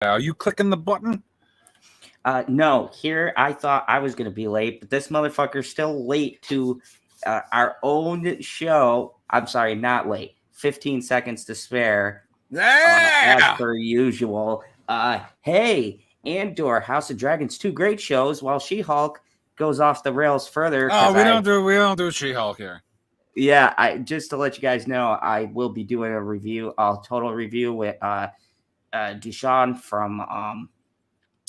Are you clicking the button? No, here I thought I was going to be late, but this motherfucker's still late to our own show. I'm sorry, not late. 15 seconds to spare, as Yeah. per usual. Hey, Andor, House of Dragons, two great shows, while She-Hulk goes off the rails further Oh, because we don't do She-Hulk here. yeah, I just to let you guys know, I will be doing a total review with Deshaun from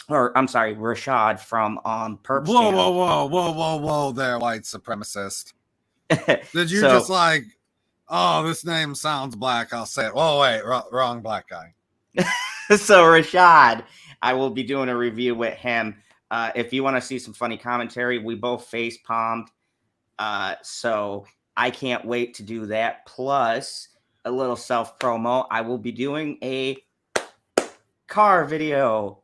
or I'm sorry, Rashad from Perp's Whoa, channel. whoa there, white supremacist. Did you So just like, oh, this name sounds black, I'll say it. Whoa, wait, wrong black guy. so Rashad, I will be doing a review with him. If you want to see some funny commentary, we both face palmed. So I can't wait to do that. Plus a little self promo. I will be doing a car video.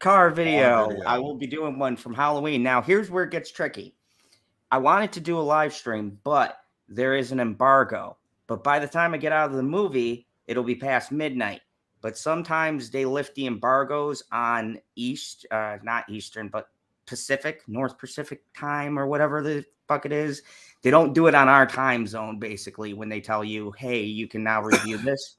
I will be doing one from Halloween. Now, here's where it gets tricky. I wanted to do a live stream, but there is an embargo. But by the time I get out of the movie, it'll be past midnight. But sometimes they lift the embargoes on not Eastern, but North Pacific time or whatever the fuck it is. They don't do it on our time zone, basically, when they tell you, hey, you can now review this.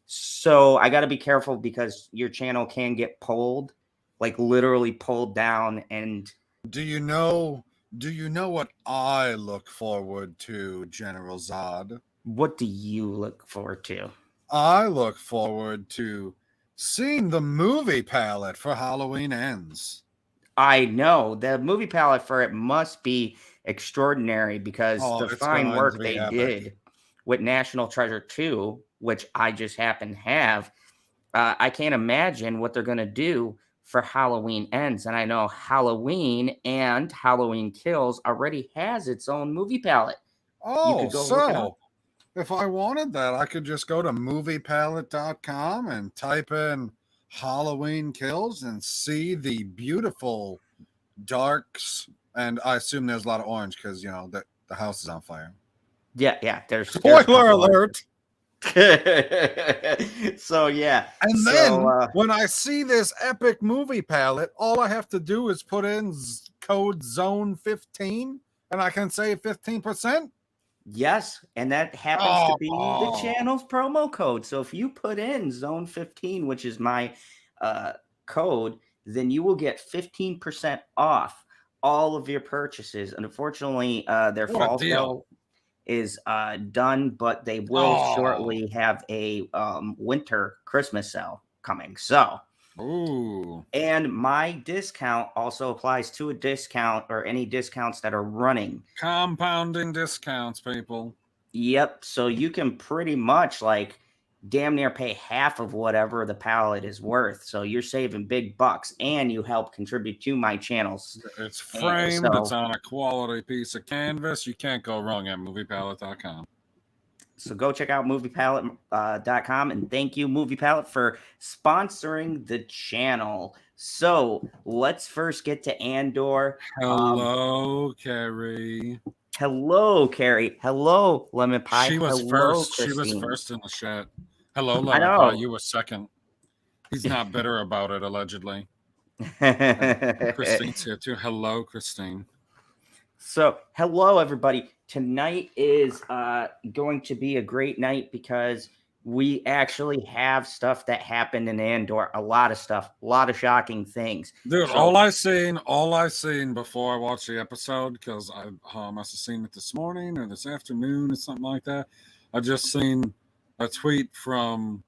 So I got to be careful because your channel can get pulled, like literally pulled down. And Do you know what I look forward to, General Zod? what do you look forward to? I look forward to seeing the movie palette for Halloween Ends. I know the movie palette for it must be extraordinary because the it's fine going work to be they epic. did with National Treasure 2, which I just happen to have. I can't imagine what they're going to do for Halloween Ends. And I know Halloween and Halloween Kills already has its own movie palette. You Oh, could go look it up. so if I wanted that, I could just go to moviepalette.com and type in Halloween Kills and see the beautiful darks. And I assume there's a lot of orange because, the house is on fire. Yeah. There's a Spoiler couple alert! So yeah. And then when I see this epic movie palette, all I have to do is put in code zone 15 and I can save 15%. Yes, and that happens to be the channel's promo code. So if you put in Zone 15, which is my code, then you will get 15% off all of your purchases. And unfortunately, their fall sale is done, but they will shortly have a winter Christmas sale coming. So, and my discount also applies to a discount or any discounts that are running. Compounding discounts, people. Yep. So you can pretty much like damn near pay half of whatever the palette is worth. So you're saving big bucks and you help contribute to my channels. It's framed, it's on a quality piece of canvas. You can't go wrong at moviepalette.com. So go check out moviepalette.com and thank you, Movie Palette, for sponsoring the channel. So let's first get to Andor. Hello, Carrie. Hello, Carrie. Hello, Lemon Pie. She was first. Christine. She was first in the chat. Hello, Lemon Pie. You were second. He's not bitter about it, allegedly. Christine's here too. Hello, Christine. So, hello, everybody. Tonight is going to be a great night because we actually have stuff that happened in Andor. A lot of stuff, a lot of shocking things. Dude, so, all I seen before I watched the episode, because I must have seen it this morning or this afternoon or something like that. I just seen a tweet from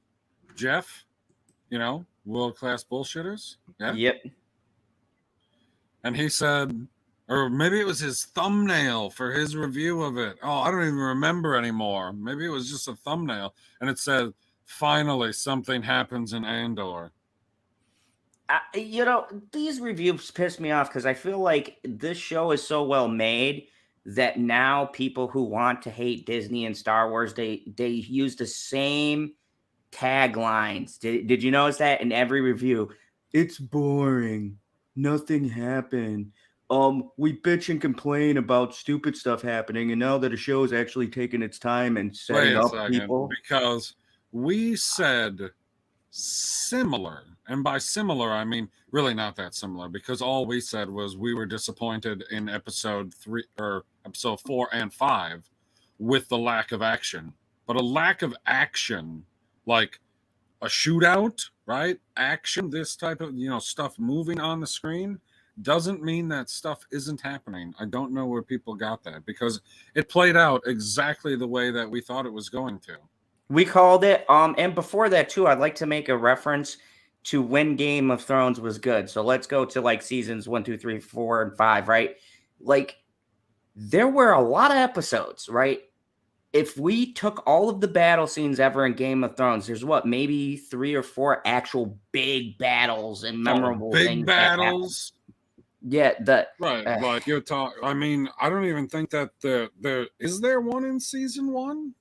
Jeff, world class bullshitters. Yeah. Yep. And he said, or maybe it was his thumbnail for his review of it. Oh, I don't even remember anymore. Maybe it was just a thumbnail. And it said, finally, something happens in Andor. These reviews piss me off because I feel like this show is so well made that now people who want to hate Disney and Star Wars, they use the same taglines. Did you notice that in every review? It's boring. Nothing happened. We bitch and complain about stupid stuff happening, and now that a show is actually taking its time and setting up people. Because we said similar. And by similar, I mean really not that similar, because all we said was we were disappointed in episode 3 or episode 4 and 5 with the lack of action. But a lack of action, like a shootout, right? Action, this type of, stuff moving on the screen doesn't mean that stuff isn't happening. I don't know where people got that, because it played out exactly the way that we thought it was going to. We called it. And before that too, I'd like to make a reference to when Game of Thrones was good. So let's go to like seasons 1, 2, 3, 4, and 5, right? Like there were a lot of episodes, right? If we took all of the battle scenes ever in Game of Thrones, there's maybe 3 or 4 actual big battles and memorable big things. Battles. Yeah, right. Like you're talking. I mean, I don't even think that there is there one in season 1.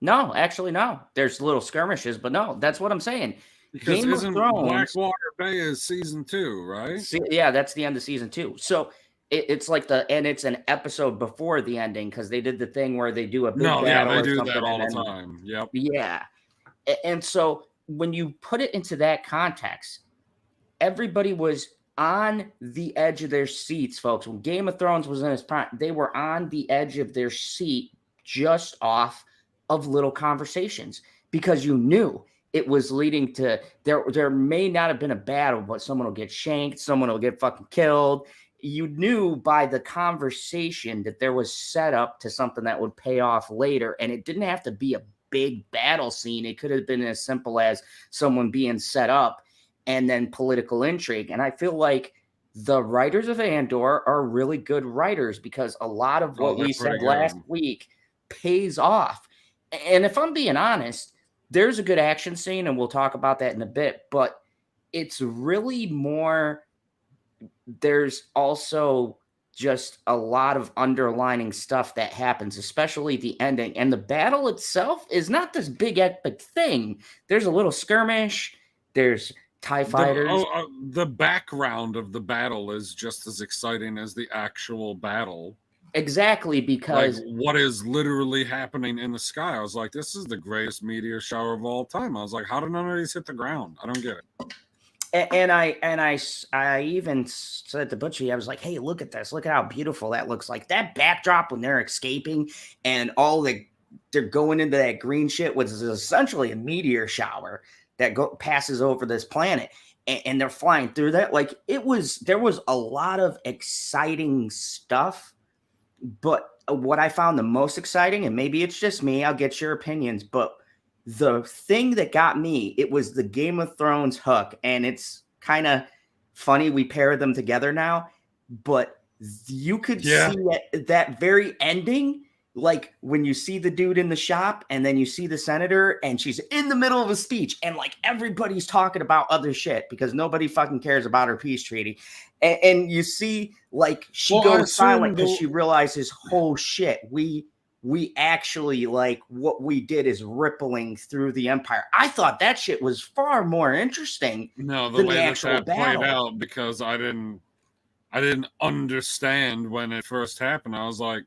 No, actually, no. There's little skirmishes, but no, that's what I'm saying. Because Game isn't of Thrones, Blackwater Bay is season 2, right? Yeah, that's the end of season 2. So it's like and it's an episode before the ending, because they did the thing where they do a big battle. Yeah, they do that all the time. Yep. Yeah. And so when you put it into that context, everybody was on the edge of their seats, folks. When Game of Thrones was in its prime, they were on the edge of their seat just off of little conversations, because you knew it was leading to there may not have been a battle, but someone will get shanked, someone will get fucking killed. You knew by the conversation that there was set up to something that would pay off later, and it didn't have to be a big battle scene. It could have been as simple as someone being set up and then political intrigue. And I feel like the writers of Andor are really good writers, because a lot of what we said last week pays off. And if I'm being honest, there's a good action scene, and we'll talk about that in a bit, but it's really more, there's also just a lot of underlining stuff that happens, especially the ending. And the battle itself is not this big epic thing. There's a little skirmish, there's TIE fighters. The background of the battle is just as exciting as the actual battle. Exactly, because like what is literally happening in the sky. I was like, this is the greatest meteor shower of all time. I was like, how did none of these hit the ground? I don't get it. And I even said to Butchie, I was like, hey, look at this. Look at how beautiful that looks. Like that backdrop when they're escaping and they're going into that green shit, which is essentially a meteor shower that passes over this planet. And they're flying through that. Like there was a lot of exciting stuff. But what I found the most exciting, and maybe it's just me, I'll get your opinions, but the thing that got me, it was the Game of Thrones hook. And it's kind of funny we pair them together now, but you could see that very ending, like when you see the dude in the shop and then you see the senator and she's in the middle of a speech and like everybody's talking about other shit because nobody fucking cares about her peace treaty. And you see like she goes silent because she realizes, oh shit, we actually, like, what we did is rippling through the empire. I thought that shit was far more interesting. No, the way that played out, because I didn't understand when it first happened. I was like,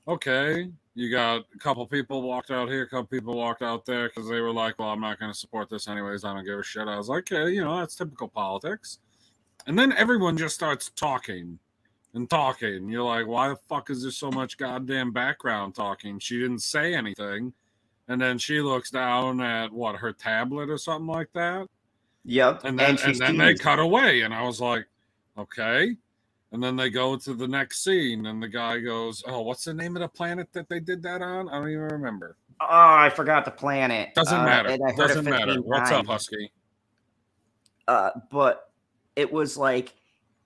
okay, you got a couple people walked out here, a couple people walked out there because they were like, well, I'm not going to support this anyways. I don't give a shit. I was like, okay, that's typical politics. And then everyone just starts talking and talking. You're like, why the fuck is there so much goddamn background talking? She didn't say anything. And then she looks down at her tablet or something like that. Yep. And then they cut away. And I was like, okay. And then they go to the next scene and the guy goes, oh, what's the name of the planet that they did that on? I don't even remember. Oh, I forgot the planet. Doesn't matter. Doesn't matter. What's up, Husky? But it was like,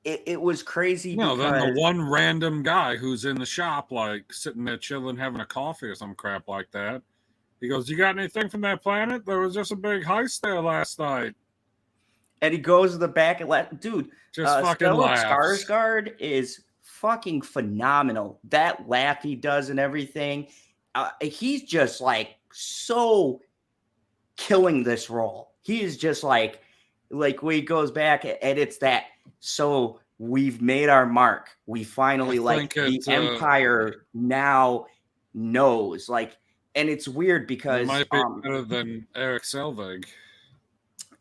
it was crazy. No, then the one random guy who's in the shop, like sitting there chilling, having a coffee or some crap like that. He goes, you got anything from that planet? There was just a big heist there last night. And he goes to the back and dude, just fucking laughs. Skarsgård is fucking phenomenal. That laugh he does and everything. He's just like so killing this role. He is just like when he goes back and it's that, so we've made our mark. We finally, the Empire now knows, like, And it's weird It because might be better than Eric Selvig.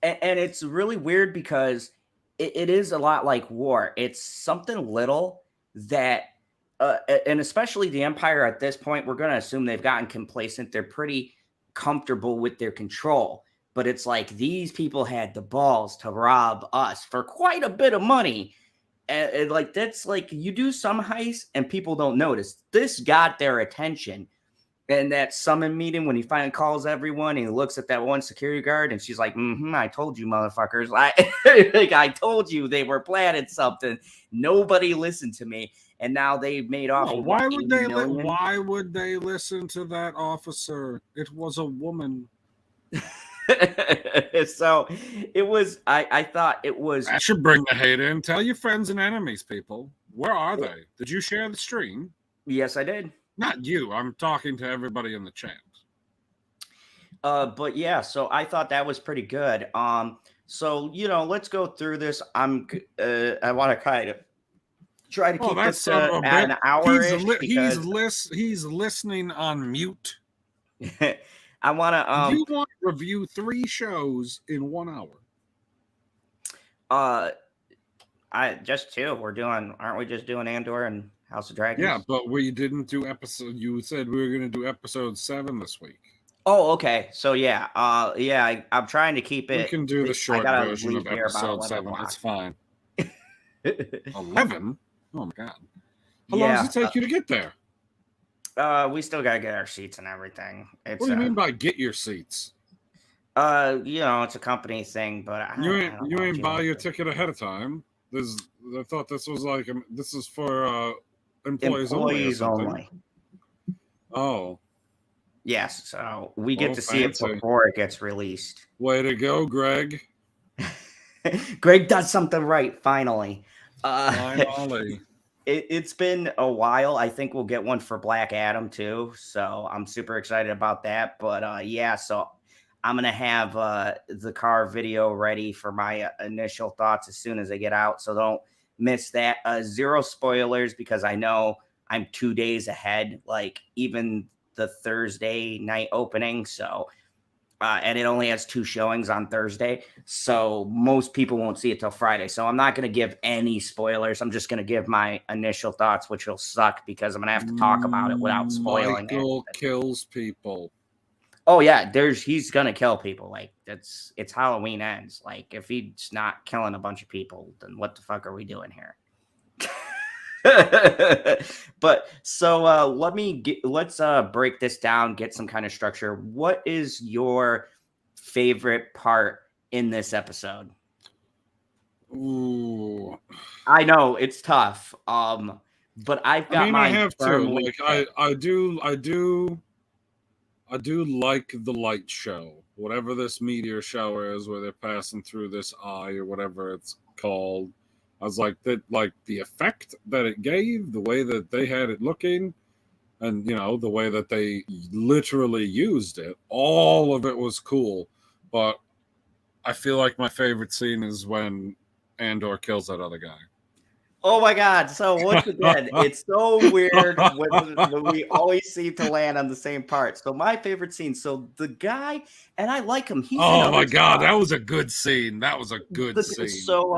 and it's really weird because it is a lot like war. It's something little that and especially the Empire at this point, we're going to assume they've gotten complacent. They're pretty comfortable with their control. But it's like these people had the balls to rob us for quite a bit of money. And like that's like you do some heists and people don't notice. This got their attention. And that summon meeting when he finally calls everyone and he looks at that one security guard and she's like, I told you, motherfuckers. Like I told you they were planning something. Nobody listened to me. And now they've made off. Oh, why would they listen to that officer? It was a woman. So it was, I thought it was. I should bring the hate in. Tell your friends and enemies, people. Where are they? Did you share the stream? Yes, I did. Not you. I'm talking to everybody in the chat. But yeah, so I thought that was pretty good. So let's go through this. I want to kind of try to keep this at an hour. He's listening on mute. I want to. You want to review 3 shows in 1 hour? I just 2. Aren't we just doing Andor and House of Dragons? Yeah, but we didn't do episode. You said we were going to do episode 7 this week. Oh, okay. So yeah, I'm trying to keep it. We can do the short version of episode 7. It's fine. 11? Oh my god! How long does it take you to get there? We still gotta get our seats and everything. What do you mean by get your seats? It's a company thing, but you ain't buy your ticket ahead of time. I thought this was like this is for employees only. Oh. Yes, so we get to see it before it gets released. Way to go, Greg. Greg does something right, finally. Finally. It's been a while. I think we'll get one for Black Adam too, so I'm super excited about that. But so I'm going to have the car video ready for my initial thoughts as soon as I get out, so don't miss that. 0 spoilers because I know I'm 2 days ahead, like even the Thursday night opening. So, and it only has 2 showings on Thursday. So most people won't see it till Friday. So I'm not going to give any spoilers. I'm just going to give my initial thoughts, which will suck because I'm going to have to talk about it without spoiling. Michael kills people. Oh yeah. He's going to kill people. Like it's Halloween ends. Like if he's not killing a bunch of people, then what the fuck are we doing here? But so let's break this down, get some kind of structure. What is your favorite part in this episode? Ooh, I know it's tough. But I've got I have to. Like I do like the light show, whatever this meteor shower is, where they're passing through this eye or whatever it's called. I was like that, like the effect that it gave, the way that they had it looking, and the way that they literally used it. All of it was cool, but I feel like my favorite scene is when Andor kills that other guy. Oh my god! So once again, it's so weird when we always seem to land on the same part. So my favorite scene. So the guy, and I like him. He's oh my god, that was a good scene. That was a good scene. So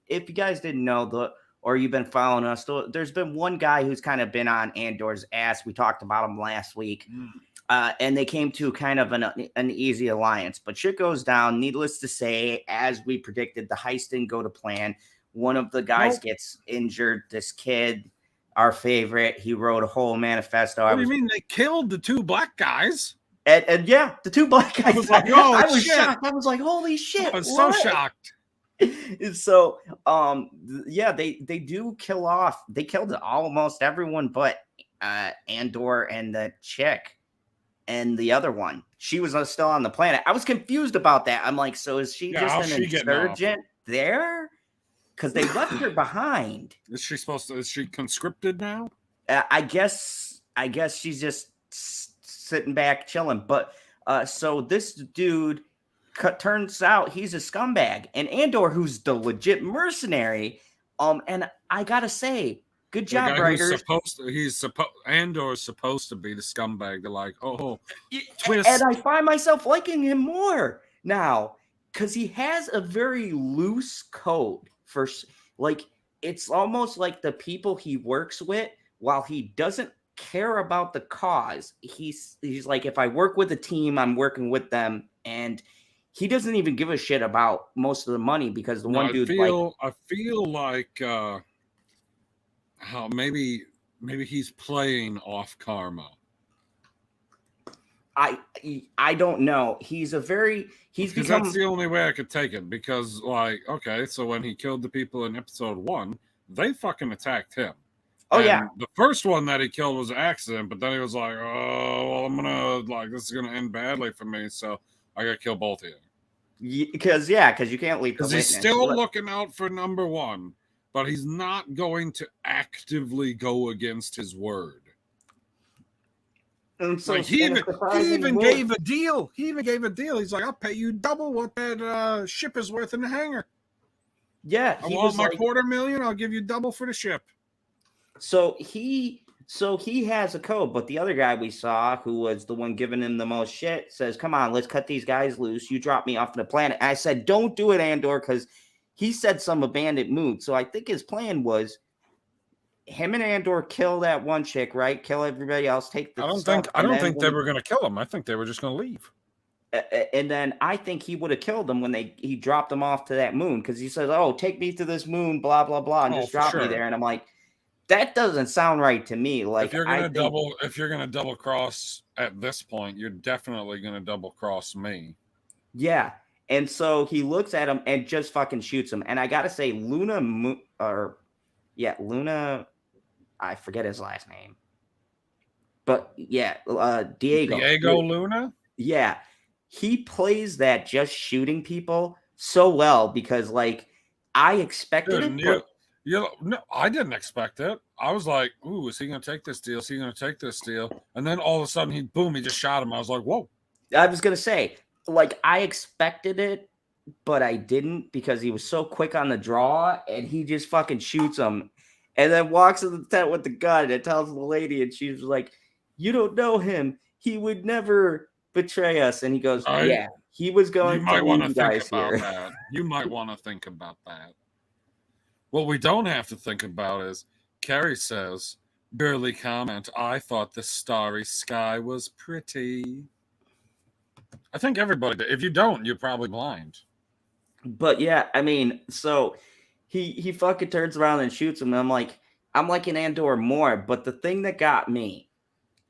if you guys didn't know or you've been following us, there's been one guy who's kind of been on Andor's ass. We talked about him last week. And they came to kind of an easy alliance. But shit goes down. Needless to say, as we predicted, the heist didn't go to plan. One of the guys gets injured. This kid, our favorite, he wrote a whole manifesto. What do you mean they killed the 2 black guys? And yeah, the 2 black guys. I was like, oh, I was shocked. I was like, holy shit. I was so shocked. So they do kill off. They killed almost everyone but Andor and the chick and the other one. She was still on the planet. I was confused about that. I'm like, so is she just an insurgent there? Because they left her behind. Is she conscripted now? I guess she's just sitting back chilling. But so this dude turns out he's a scumbag, and Andor, who's the legit mercenary. And I gotta say, Good The job, guy who's writers. Andor is supposed to be the scumbag. They're like, oh, And twist. I find myself liking him more now because he has a very loose code for like it's almost like the people he works with, while he doesn't care about the cause, he's like, if I work with a team, I'm working with them, and he doesn't even give a shit about most of the money because the No, one dude like I feel like how maybe he's playing off karma. I don't know. He's Because become that's the only way I could take it. Because, like, okay, so when he killed the people in episode 1, they fucking attacked him. oh yeah. And the first one that he killed was an accident, but then he was like, oh, well, I'm gonna, like, this is gonna end badly for me, so I gotta kill both of you. Because you can't leave the Because he's witness. still looking out for number 1, but he's not going to actively go against his word. And so Like he even move. gave a deal. He even gave a deal. He's like, I'll pay you double what that ship is worth in the hangar. Yeah, I want my $250,000. I'll give you double for the ship. So he has a code, but the other guy we saw, who was the one giving him the most shit, says, "Come on, let's cut these guys loose. You drop me off the planet." And I said, "Don't do it, Andor," because he said some abandoned mood. So I think his plan was him and Andor kill that one chick, right? Kill everybody else. Take the I don't think they were going to kill him. I think they were just going to leave. And then I think he would have killed them when he dropped them off to that moon, because he says, "Oh, take me to this moon, blah blah blah," and just drop me there. And I'm like, that doesn't sound right to me. Like, if you're gonna double cross at this point, you're definitely gonna double cross me. Yeah. And so he looks at him and just fucking shoots him. And I gotta say, Luna, I forget his last name, but yeah, Diego Luna. Yeah, he plays that just shooting people so well, because like I expected it. But no, I didn't expect it. I was like, "Ooh, is he going to take this deal? Is he going to take this deal?" And then all of a sudden, he just shot him. I was like, "Whoa!" I was gonna say, like, I expected it, but I didn't, because he was so quick on the draw, and he just fucking shoots him, and then walks in the tent with the gun and tells the lady, and she's like, "You don't know him. He would never betray us." And he goes, "Yeah, he was going to leave you guys here." That. You might want to think about that. What we don't have to think about is Carrie says, barely comment, "I thought the starry sky was pretty." I think everybody did. If you don't, you're probably blind. But yeah, I mean, so he fucking turns around and shoots him. And I'm liking Andor more. But the thing that got me,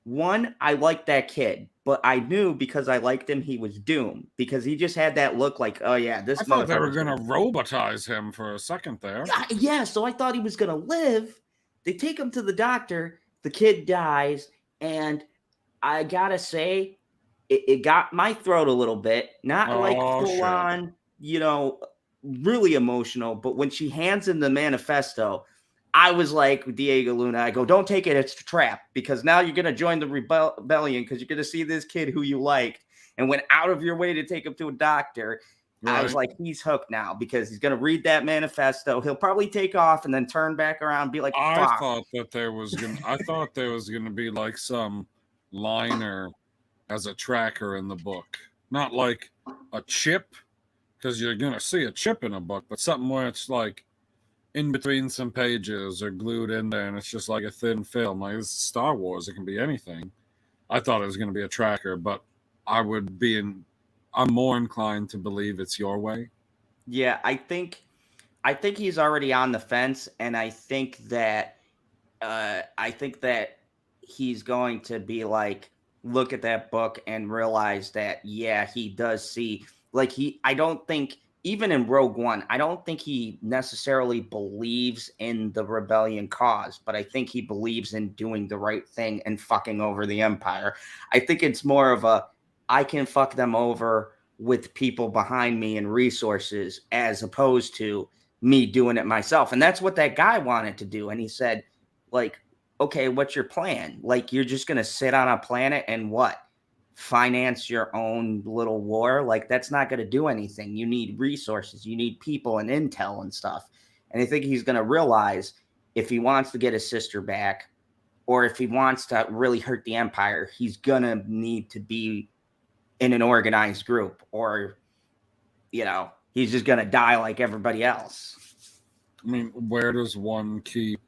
one, I liked that kid, but I knew, because I liked him, he was doomed, because he just had that look like, oh yeah, this. I thought they were gonna robotize him for a second there. Yeah, so I thought he was gonna live. They take him to the doctor. The kid dies, and I gotta say, it got my throat a little bit. Not like full on, really emotional. But when she hands him the manifesto, I was like, Diego Luna, I go, "Don't take it, it's a trap, because now you're going to join the rebellion, because you're going to see this kid who you liked and went out of your way to take him to a doctor." Right. I was like, he's hooked now, because he's going to read that manifesto. He'll probably take off and then turn back around and be like, fuck. I thought there was going to be like some liner as a tracker in the book. Not like a chip, because you're going to see a chip in a book, but something where it's like in between some pages or glued in there, and it's just like a thin film. Like, this is Star Wars, it can be anything. I thought it was going to be a tracker, but I'm more inclined to believe it's your way. Yeah, I think he's already on the fence, and I think that he's going to be like, look at that book and realize that, yeah, he does see, like, I don't think, even in Rogue One, I don't think he necessarily believes in the rebellion cause, but I think he believes in doing the right thing and fucking over the Empire. I think it's more of I can fuck them over with people behind me and resources, as opposed to me doing it myself. And that's what that guy wanted to do. And he said, like, okay, what's your plan? Like, you're just going to sit on a planet and what? Finance your own little war? Like, that's not going to do anything. You need resources, you need people and intel and stuff. And I think he's going to realize if he wants to get his sister back, or if he wants to really hurt the Empire, he's gonna need to be in an organized group, or he's just gonna die like everybody else. I mean, where does one keep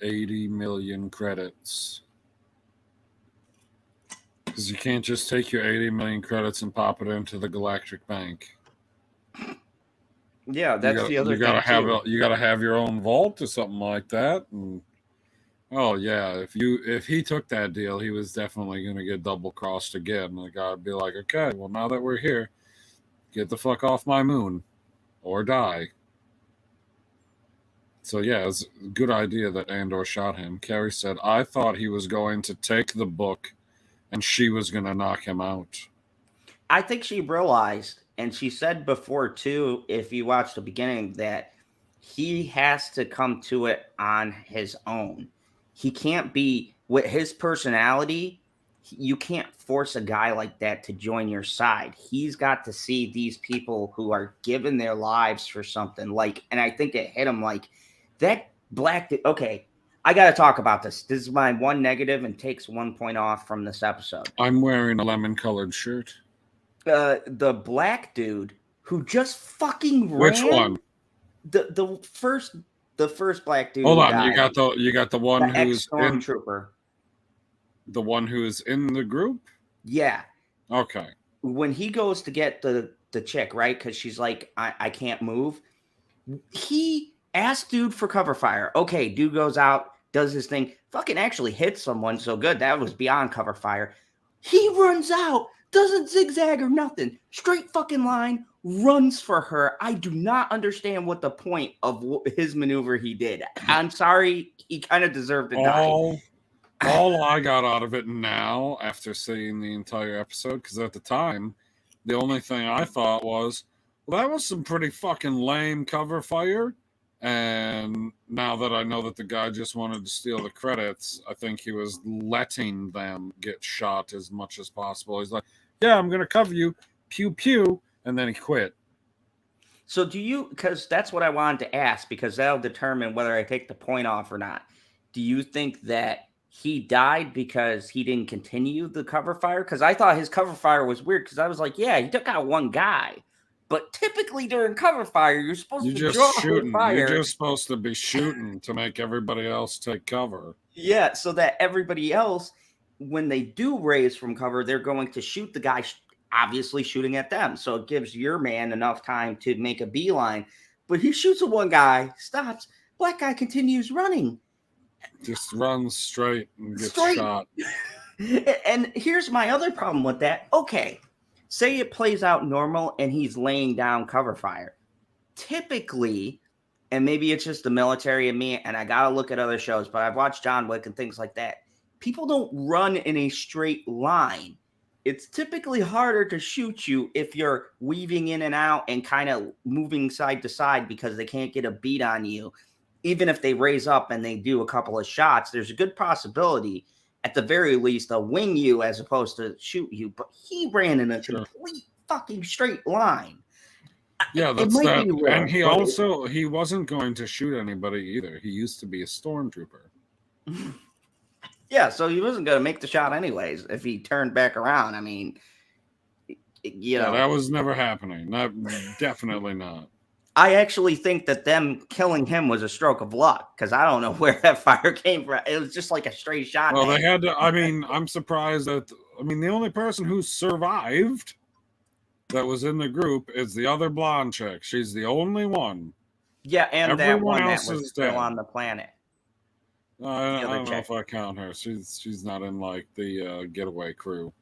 80 million credits? Because you can't just take your 80 million credits and pop it into the Galactic Bank. Yeah, that's the other thing too. You gotta have your own vault or something like that. And oh yeah, if he took that deal, he was definitely gonna get double crossed again. The guy would be like, okay, well now that we're here, get the fuck off my moon, or die. So yeah, it's a good idea that Andor shot him. Carrie said, I thought he was going to take the book and she was going to knock him out. I think she realized, and she said before too, if you watch the beginning, that he has to come to it on his own. He can't be, with his personality, you can't force a guy like that to join your side. He's got to see these people who are giving their lives for something, like, and I think it hit him like that black. Okay, I got to talk about this. This is my one negative and takes 1 point off from this episode. I'm wearing a lemon-colored shirt. The black dude who just fucking ran. Which one? The first black dude. Hold on, you got the one the who's stormtrooper. The one who's in the group? Yeah. Okay. When he goes to get the chick, right? Because she's like, I can't move. He asked dude for cover fire. Okay, dude goes out, does his thing, fucking actually hits someone. So good. That was beyond cover fire. He runs out, doesn't zigzag or nothing. Straight fucking line, runs for her. I do not understand what the point of his maneuver he did. I'm sorry. He kind of deserved to die. All I got out of it now, after seeing the entire episode, because at the time, the only thing I thought was, well, that was some pretty fucking lame cover fire. And now that I know that the guy just wanted to steal the credits, I think he was letting them get shot as much as possible. He's like, yeah, I'm going to cover you. Pew, pew. And then he quit. So do you, because that's what I wanted to ask, because that'll determine whether I take the point off or not. Do you think that he died because he didn't continue the cover fire? Because I thought his cover fire was weird, because I was like, yeah, he took out one guy. But typically during cover fire, you're supposed to draw fire. You're just supposed to be shooting to make everybody else take cover. Yeah, so that everybody else, when they do raise from cover, they're going to shoot the guy obviously shooting at them. So it gives your man enough time to make a beeline. But he shoots at one guy, stops, black guy continues running. Just runs straight and gets shot. And here's my other problem with that. Okay, say it plays out normal and he's laying down cover fire. Typically, and maybe it's just the military in me, and I got to look at other shows, but I've watched John Wick and things like that. People don't run in a straight line. It's typically harder to shoot you if you're weaving in and out and kind of moving side to side because they can't get a beat on you. Even if they raise up and they do a couple of shots, there's a good possibility, at the very least, they'll wing you as opposed to shoot you. But he ran in a complete fucking straight line. Yeah, that's that. And he wasn't going to shoot anybody either. He used to be a stormtrooper. Yeah, so he wasn't going to make the shot anyways if he turned back around. I mean, that was never happening. Definitely not. I actually think that them killing him was a stroke of luck, because I don't know where that fire came from. It was just like a straight shot. Well, they had to. I mean, I'm surprised that. I mean, the only person who survived that was in the group is the other blonde chick. She's the only one. Yeah, and everyone that one else that was is still dead on the planet. I don't know if I count her. She's not in like the getaway crew.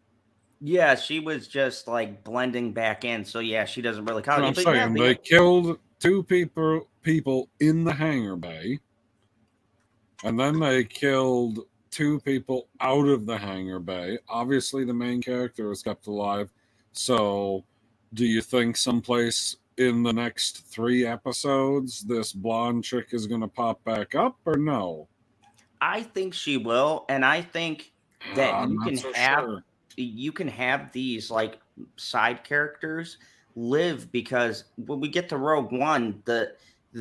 Yeah, she was just like blending back in. So yeah, she doesn't really count. I'm saying they killed two people in the hangar bay, and then they killed two people out of the hangar bay. Obviously, the main character was kept alive. So, do you think someplace in the next 3 episodes this blonde chick is going to pop back up, or no? I think she will, and I think that you can have these like side characters live, because when we get to Rogue One,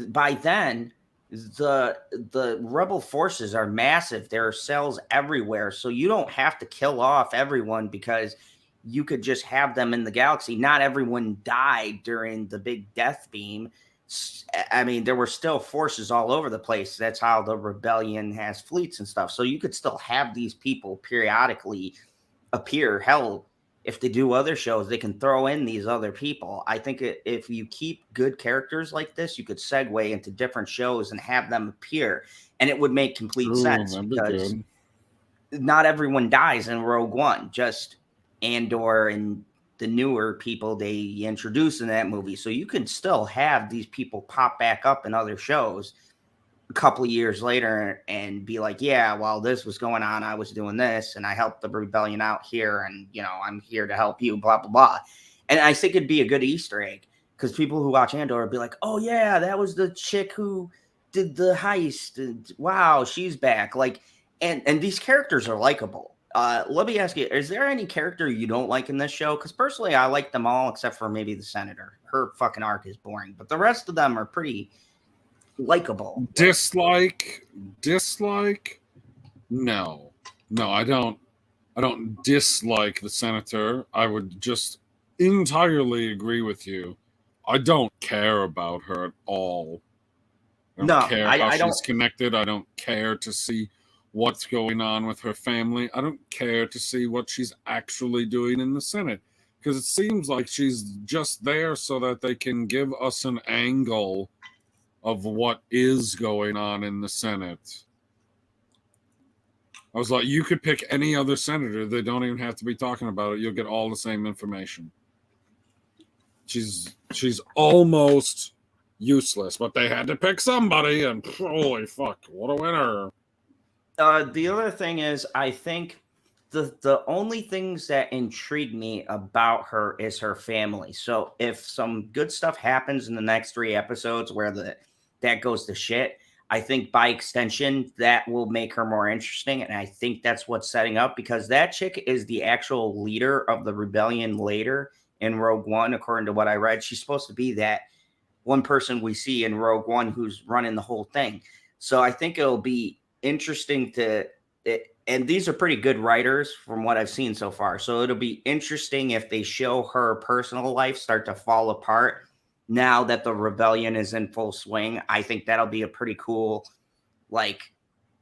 by then the rebel forces are massive. There are cells everywhere, so you don't have to kill off everyone because you could just have them in the galaxy. Not everyone died during the big death beam. I mean, there were still forces all over the place. That's how the rebellion has fleets and stuff. So you could still have these people periodically appear. Hell, if they do other shows, they can throw in these other people. I think if you keep good characters like this, you could segue into different shows and have them appear, and it would make complete sense that'd be because good. not everyone dies in Rogue One. Just Andor and the newer people they introduce in that movie. So you can still have these people pop back up in other shows a couple of years later and be like, yeah, while this was going on, I was doing this and I helped the rebellion out here. And, you know, I'm here to help you, blah, blah, blah. And I think it'd be a good Easter egg because people who watch Andor would be like, oh, yeah, that was the chick who did the heist. And, wow, she's back. Like, and these characters are likable. Let me ask you, is there any character you don't like in this show? Because personally, I like them all except for maybe the senator. Her fucking arc is boring, but the rest of them are pretty likable. Dislike? No, I don't dislike the senator. I would just entirely agree with you. I don't care about her at all. I don't care how I don't. she's connected. I don't care to see what's going on with her family. I don't care to see what she's actually doing in the Senate because it seems like she's just there so that they can give us an angle of what is going on in the Senate. I was like, you could pick any other senator. They don't even have to be talking about it. You'll get all the same information. She's almost useless, but they had to pick somebody, and holy fuck, what a winner. The other thing is, I think the only things that intrigue me about her is her family. So if some good stuff happens in the next 3 episodes where that goes to shit, I think by extension that will make her more interesting. And I think that's what's setting up because that chick is the actual leader of the rebellion later in Rogue One, according to what I read. She's supposed to be that one person we see in Rogue One who's running the whole thing. So I think it'll be interesting and these are pretty good writers from what I've seen so far. So it'll be interesting if they show her personal life start to fall apart now that the rebellion is in full swing. I think that'll be a pretty cool, like,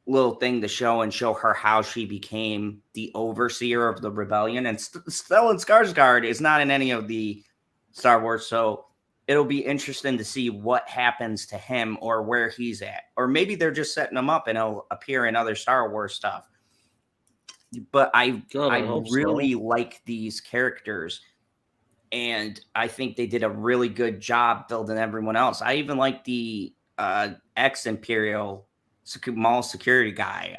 little thing to show and show her how she became the overseer of the rebellion. And Stellan Skarsgård is not in any of the Star Wars, so it'll be interesting to see what happens to him or where he's at. Or maybe they're just setting him up and he'll appear in other Star Wars stuff. But I really like these characters. And I think they did a really good job building everyone else. I even like the ex-Imperial mall security guy.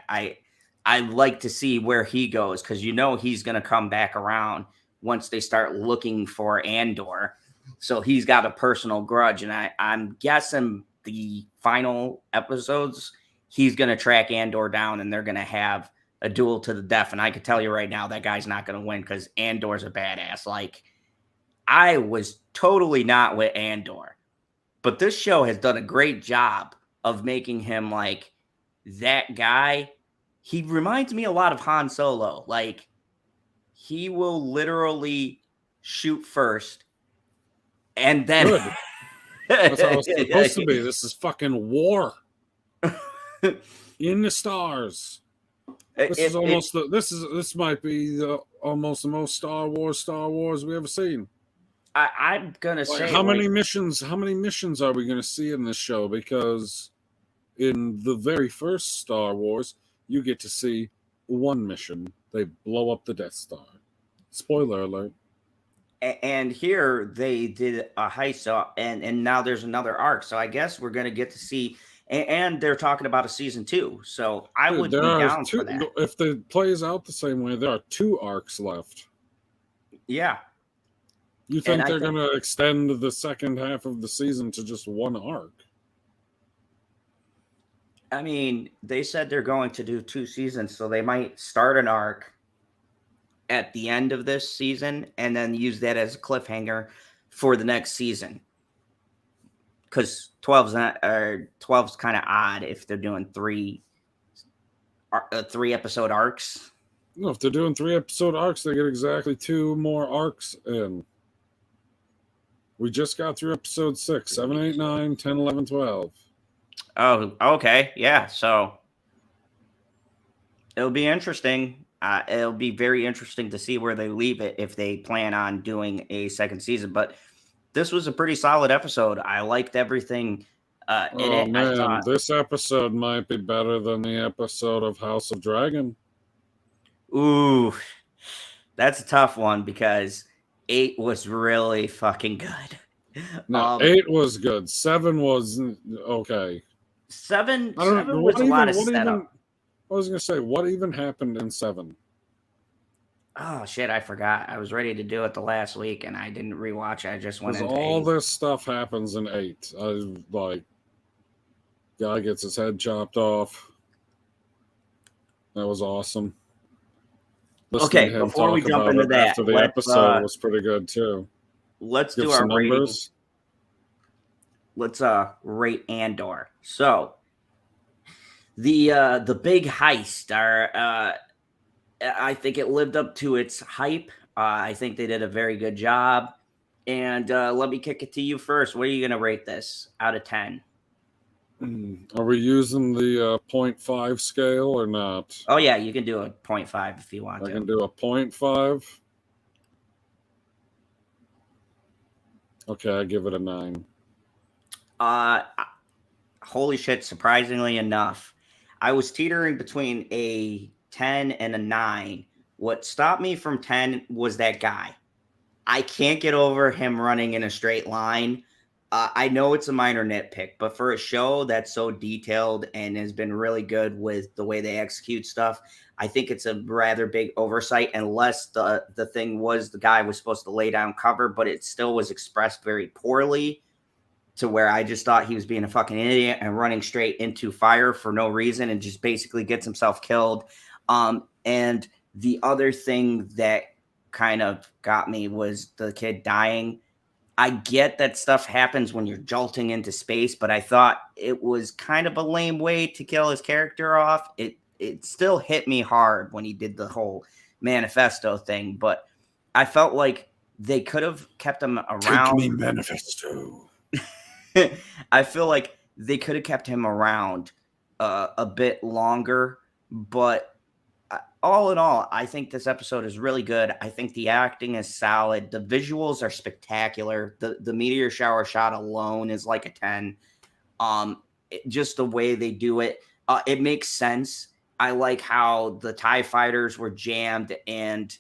I like to see where he goes because he's going to come back around once they start looking for Andor. So he's got a personal grudge, and I'm guessing the final episodes he's going to track Andor down, and they're going to have a duel to the death. And I can tell you right now that guy's not going to win because Andor's a badass. Like, I was totally not with Andor, but this show has done a great job of making him like that guy. He reminds me a lot of Han Solo. Like, he will literally shoot first and then Good. That's how it's supposed to be. This is fucking war in the stars. This might be almost the most Star Wars we ever seen. I'm gonna say how many missions are we gonna see in this show? Because in the very first Star Wars, you get to see one mission. They blow up the Death Star. Spoiler alert. And here they did a heist, and now there's another arc. So I guess we're gonna get to see. And they're talking about a season 2. So I would be down for that. If it plays out the same way, there are 2 arcs left. Yeah. You think they're going to extend the second half of the season to just one arc? I mean, they said they're going to do 2 seasons, so they might start an arc at the end of this season and then use that as a cliffhanger for the next season. because 12's not, or 12's kind of odd if they're doing three episode arcs. No, if they're doing 3-episode arcs, they get exactly 2 more arcs in. We just got through episode 6, 7, 8, 9, 10, 11, 12. Oh, okay. Yeah. So it'll be interesting. It'll be very interesting to see where they leave it if they plan on doing a second season. But this was a pretty solid episode. I liked everything in it. Man, I thought, this episode might be better than the episode of House of Dragon. ooh, that's a tough one because 8 was really fucking good. No, 8 was good. 7 was okay. 7 I don't know. was a lot of setup. I was gonna say, what even happened in 7? Oh shit, I forgot. I was ready to do it the last week and I didn't rewatch it. I just went into all 8. this stuff happens in 8. I like guy gets his head chopped off. That was awesome. Okay, before we jump into that, after the episode was pretty good too. Let's do our numbers. Let's rate Andor. So the big heist, I think it lived up to its hype. I think they did a very good job. And let me kick it to you first. What are you gonna rate this out of 10? Are we using the 0.5 scale or not? Oh yeah, you can do a 0.5 if you want to. I can do a 0.5. Okay, I give it a 9. Holy shit, surprisingly enough, I was teetering between a 10 and a 9. What stopped me from 10 was that guy. I can't get over him running in a straight line. I know it's a minor nitpick, but for a show that's so detailed and has been really good with the way they execute stuff, I think it's a rather big oversight, unless the thing was the guy was supposed to lay down cover, but it still was expressed very poorly to where I just thought he was being a fucking idiot and running straight into fire for no reason and just basically gets himself killed. And the other thing that kind of got me was the kid dying. I get that stuff happens when you're jolting into space, but I thought it was kind of a lame way to kill his character off. It still hit me hard when he did the whole manifesto thing, but I felt like they could have kept him around. Take me, manifesto. I feel like they could have kept him around a bit longer, but all in all, I think this episode is really good. I think the acting is solid. The visuals are spectacular. The meteor shower shot alone is like a 10. Just the way they do it, it makes sense. I like how the TIE fighters were jammed and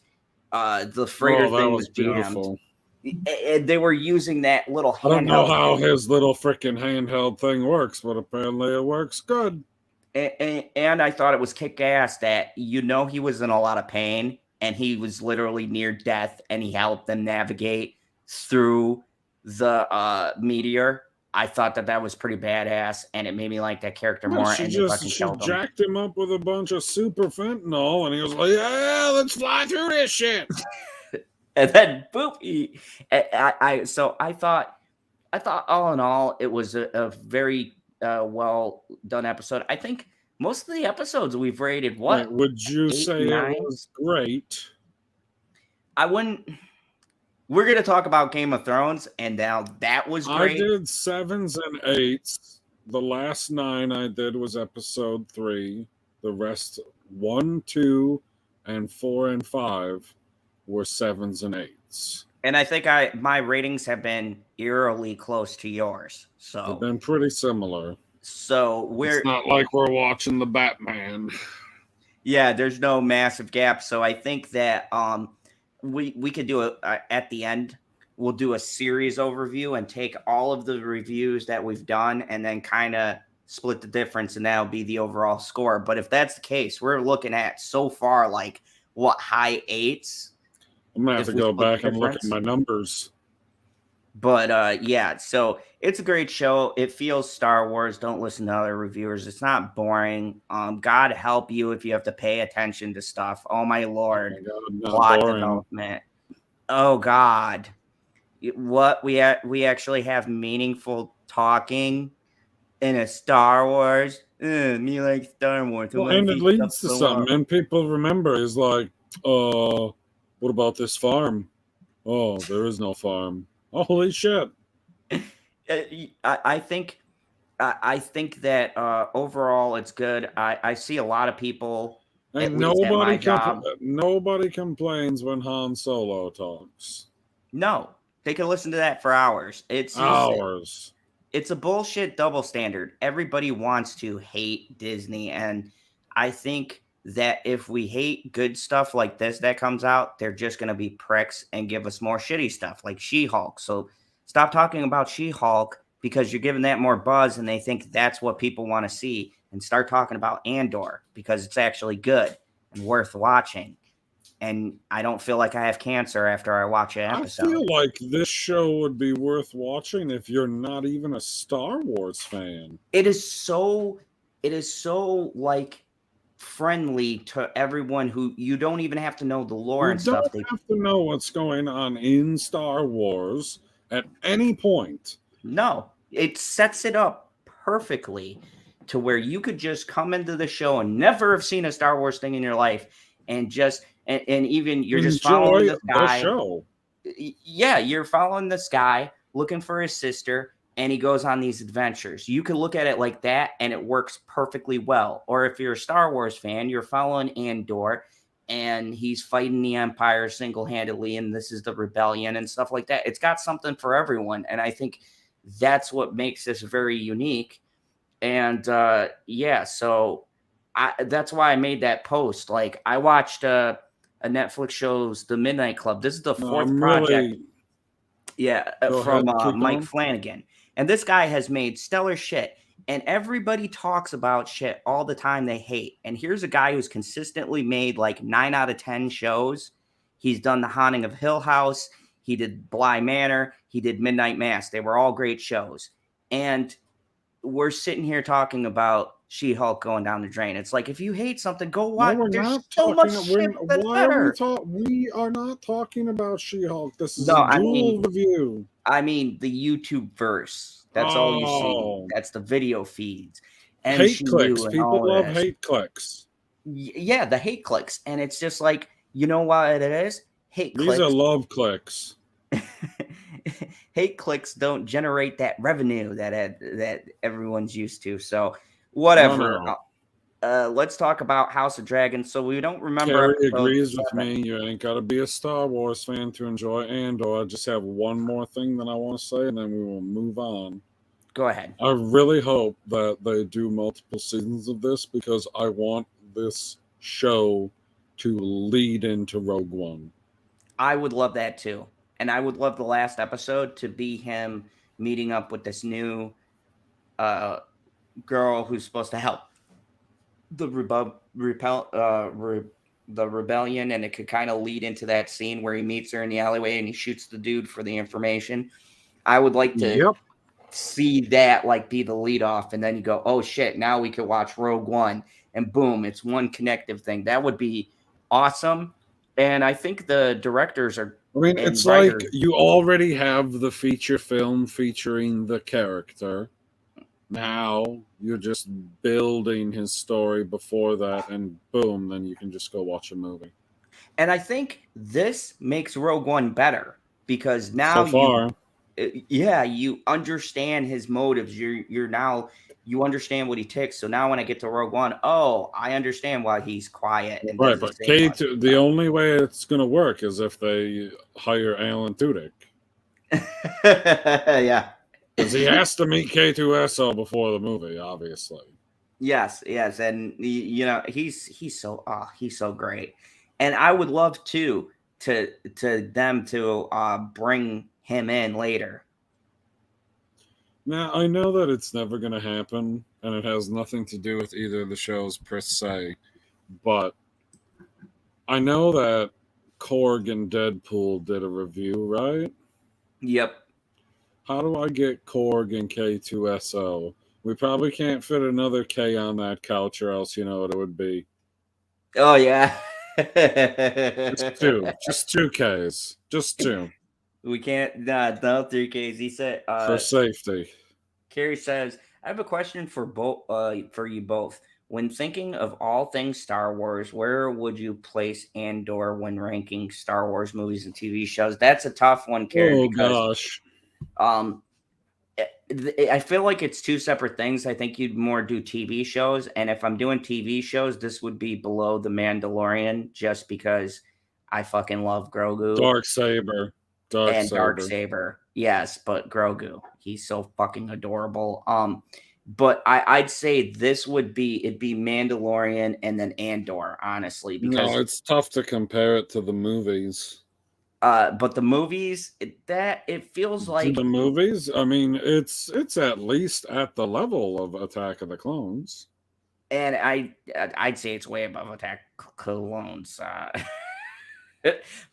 the freighter thing was jammed. They were using that little handheld. I don't know how his little freaking handheld thing works, but apparently it works good. And I thought it was kick-ass that, he was in a lot of pain and he was literally near death and he helped them navigate through the meteor. I thought that was pretty badass and it made me like that character more. She and jacked him up with a bunch of super fentanyl and he was like, yeah, let's fly through this shit. And then boop. So I thought all in all, it was a very well done episode. I think most of the episodes we've rated what? Would you 8, say 9? It was great? I wouldn't. We're gonna talk about Game of Thrones, and now that was great. I did 7s and 8s. The last 9 I did was episode 3. The rest 1, 2, and 4 and 5 were 7s and 8s. And I think my ratings have been eerily close to yours. So they've been pretty similar. So it's not like we're watching the Batman. Yeah, there's no massive gap. So I think that we could do at the end. We'll do a series overview and take all of the reviews that we've done and then kind of split the difference, and that'll be the overall score. But if that's the case, we're looking at so far like high 8s. I'm gonna have to go back and look at my numbers. But yeah, so it's a great show. It feels Star Wars. Don't listen to other reviewers. It's not boring. God help you if you have to pay attention to stuff. Oh my Lord. Oh my God, plot development. Oh God. What we actually have meaningful talking in a Star Wars. Me like Star Wars. I Well, want and to it see stuff leads to blow something, up. and people remember is like, what about this farm? Oh, there is no farm. Oh, holy shit! I think I think that overall it's good. I see a lot of people, at And least at my job. nobody complains when Han Solo talks. No, they can listen to that for hours. Hours. It's a bullshit double standard. Everybody wants to hate Disney, and I think that if we hate good stuff like this that comes out, they're just going to be pricks and give us more shitty stuff like She-Hulk. So stop talking about She-Hulk because you're giving that more buzz and they think that's what people want to see, and start talking about Andor because it's actually good and worth watching. And I don't feel like I have cancer after I watch an I episode. feel like this show would be worth watching if you're not even a Star Wars fan. It is so like friendly to everyone who you don't even have to know the lore You and stuff. don't have to know what's going on in Star Wars at any point. No, it sets it up perfectly to where you could just come into the show and never have seen a Star Wars thing in your life and just and even you're just following Enjoy this the guy. show. Yeah, you're following this guy looking for his sister and he goes on these adventures. You can look at it like that and it works perfectly well. Or if you're a Star Wars fan, you're following Andor and he's fighting the Empire single-handedly and this is the rebellion and stuff like that. It's got something for everyone, and I think that's what makes this very unique. And yeah, so that's why I made that post. Like I watched a Netflix show's The Midnight Club. This is the No, fourth I'm project, really. yeah, Go from ahead, keep Mike going. Flanagan. And this guy has made stellar shit. And everybody talks about shit all the time they hate. And here's a guy who's consistently made like 9 out of 10 shows. He's done The Haunting of Hill House. He did Bly Manor. He did Midnight Mass. They were all great shows. And we're sitting here talking about She-Hulk going down the drain. It's like if you hate something, go No, watch. we're There's not so much talking. shit that's Why are we better. talking? We are not talking about She-Hulk. This is No, a dual review. I mean the YouTube verse. That's all you see. Oh, That's the video feeds, hate clicks. MCU, and People all of love this. hate clicks. Yeah, the hate clicks, and it's just like you know what it is. Hate These clicks. are love clicks. Hate clicks don't generate that revenue that everyone's used to. So whatever. No. Let's talk about House of Dragons. So we don't remember. Carrie episode agrees with 7. me. You ain't got to be a Star Wars fan to enjoy Andor. I just have one more thing that I want to say, and then we will move on. Go ahead. I really hope that they do multiple seasons of this because I want this show to lead into Rogue One. I would love that too. And I would love the last episode to be him meeting up with this new girl who's supposed to help the the rebellion, and it could kind of lead into that scene where he meets her in the alleyway and he shoots the dude for the information. I would like to see that like be the lead off, and then you go, oh shit, now we could watch Rogue One, and boom, it's one connective thing. That would be awesome. And I think the directors are. I mean, it's like you already have the feature film featuring the character. Now you're just building his story before that, and boom, then you can just go watch a movie. And I think this makes Rogue One better because now you understand his motives. You understand what he ticks. So now when I get to Rogue One, oh, I understand why he's quiet. And right, but K2, the only way it's going to work is if they hire Alan Tudyk. Yeah. Because he has to meet K2SO before the movie, obviously. Yes, and you know he's so great, and I would love to them to bring him in later. Now I know that it's never going to happen, and it has nothing to do with either of the shows per se, but I know that Korg and Deadpool did a review, right? Yep. How do I get Korg and K2SO? We probably can't fit another K on that couch, or else you know what it would be. Oh yeah. Just two Ks. Just two. We can't. No 3Ks. He said. for safety. Carrie says, "I have a question for both. For you both. When thinking of all things Star Wars, where would you place Andor when ranking Star Wars movies and TV shows?" That's a tough one, Carrie, Oh because gosh. um, I feel like it's two separate things. I think you'd more do TV shows, and if I'm doing TV shows, this would be below The Mandalorian, just because I fucking love Grogu Dark Saber. Dark and Saber. Darksaber. Yes, but Grogu, he's so fucking adorable. But I'd say this would be it'd be Mandalorian and then Andor, honestly, because No, it's tough to compare it to the movies. but the movies it feels To like. the movies? I mean, it's at least at the level of Attack of the Clones. And I'd say it's way above Attack Clones.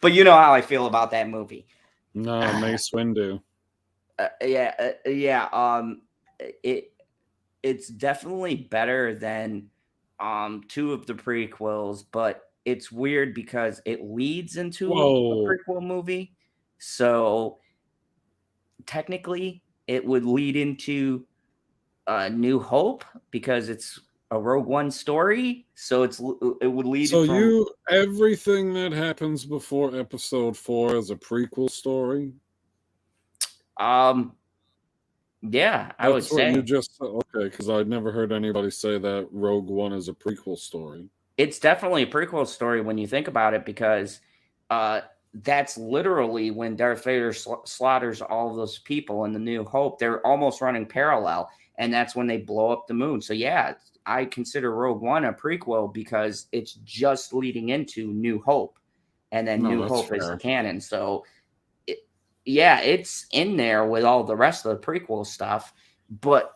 But you know how I feel about that movie. No, Mace Windu. Yeah. It it's definitely better than two of the prequels, but it's weird because it leads into a Whoa. prequel movie. So technically, it would lead into New Hope because it's a Rogue One story. So it would lead So from everything that happens before episode 4 is a prequel story? um yeah, I would That's what you say just said. Okay, because I'd never heard anybody say that Rogue One is a prequel story. it's definitely a prequel story when you think about it because uh that's literally when Darth Vader slaughters all of those people in the New Hope. They're almost running parallel, and that's when they blow up the moon. So yeah, I consider Rogue One a prequel because it's just leading into New Hope, and then No, New that's Hope is fair. canon. So it, yeah, it's in there with all the rest of the prequel stuff, but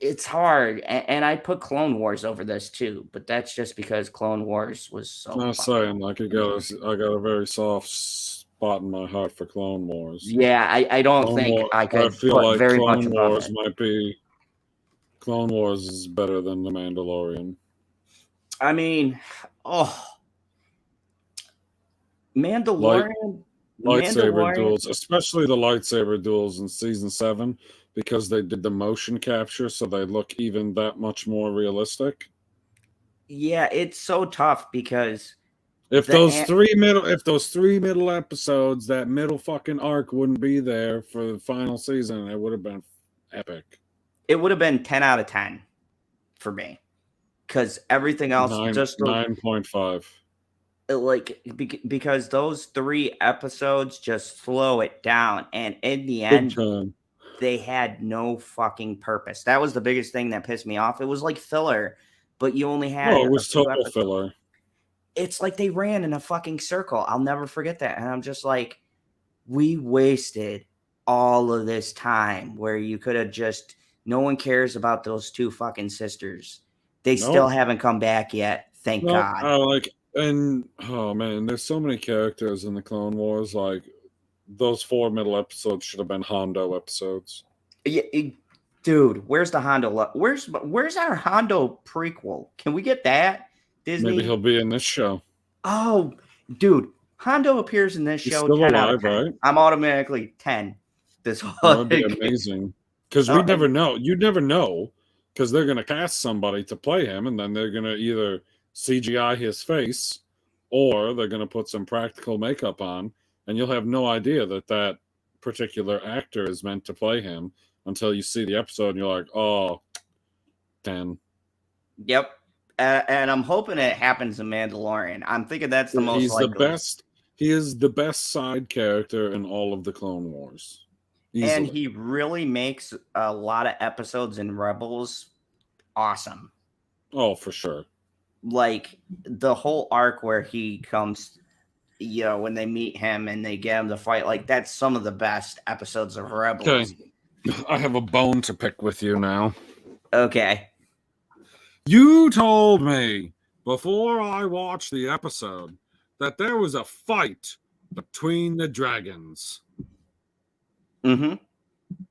it's hard. And I put Clone Wars over this too, but that's just because Clone Wars was so I'm fucking saying, like, amazing. I got a very soft spot in my heart for Clone Wars. Yeah, I don't Clone think War. I I could feel put like very much above it. Clone Wars is better than The Mandalorian. I mean, oh, Light Mandalorian, lightsaber Mandalorian. duels, especially the lightsaber duels in season 7, because they did the motion capture, so they look even that much more realistic. Yeah, it's so tough because If the those three middle episodes, that middle fucking arc wouldn't be there for the final season, it would have been epic. it would have been 10 out of 10 for me because everything else Nine just 9.5. like because those 3 episodes just slow it down, and in the Big end time. they had no fucking purpose. That was the biggest thing that pissed me off. It was like filler, but you only Oh, had it a was few total episodes. filler. It's like they ran in a fucking circle. I'll never forget that. And I'm just like, we wasted all of this time where you could have just, no one cares about those two fucking sisters. They still Nope. haven't come back yet. Thank Nope. God. I like, and oh man, there's so many characters in the Clone Wars. Like, those 4 middle episodes should have been Hondo episodes. Yeah, dude, where's the Hondo? Where's our Hondo prequel? Can we get that? Maybe Disney? he'll be in this show. Oh, dude, Hondo appears in this He's show still 10 out of alive, 10. right? I'm automatically 10. This That whole would be amazing. Because oh, we'd never know. You'd never know. Because they're going to cast somebody to play him, and then they're going to either CGI his face or they're going to put some practical makeup on, and you'll have no idea that that particular actor is meant to play him until you see the episode and you're like, oh, 10. yep. And I'm hoping it happens in Mandalorian. I'm thinking that's the most He's the likely. best. He is the best side character in all of the Clone Wars. Easily. And he really makes a lot of episodes in Rebels awesome. Oh, for sure. Like the whole arc where he comes, when they meet him and they get him to fight, like that's some of the best episodes of Rebels. Okay. I have a bone to pick with you now. Okay. You told me before I watched the episode that there was a fight between the dragons. Mm-hmm.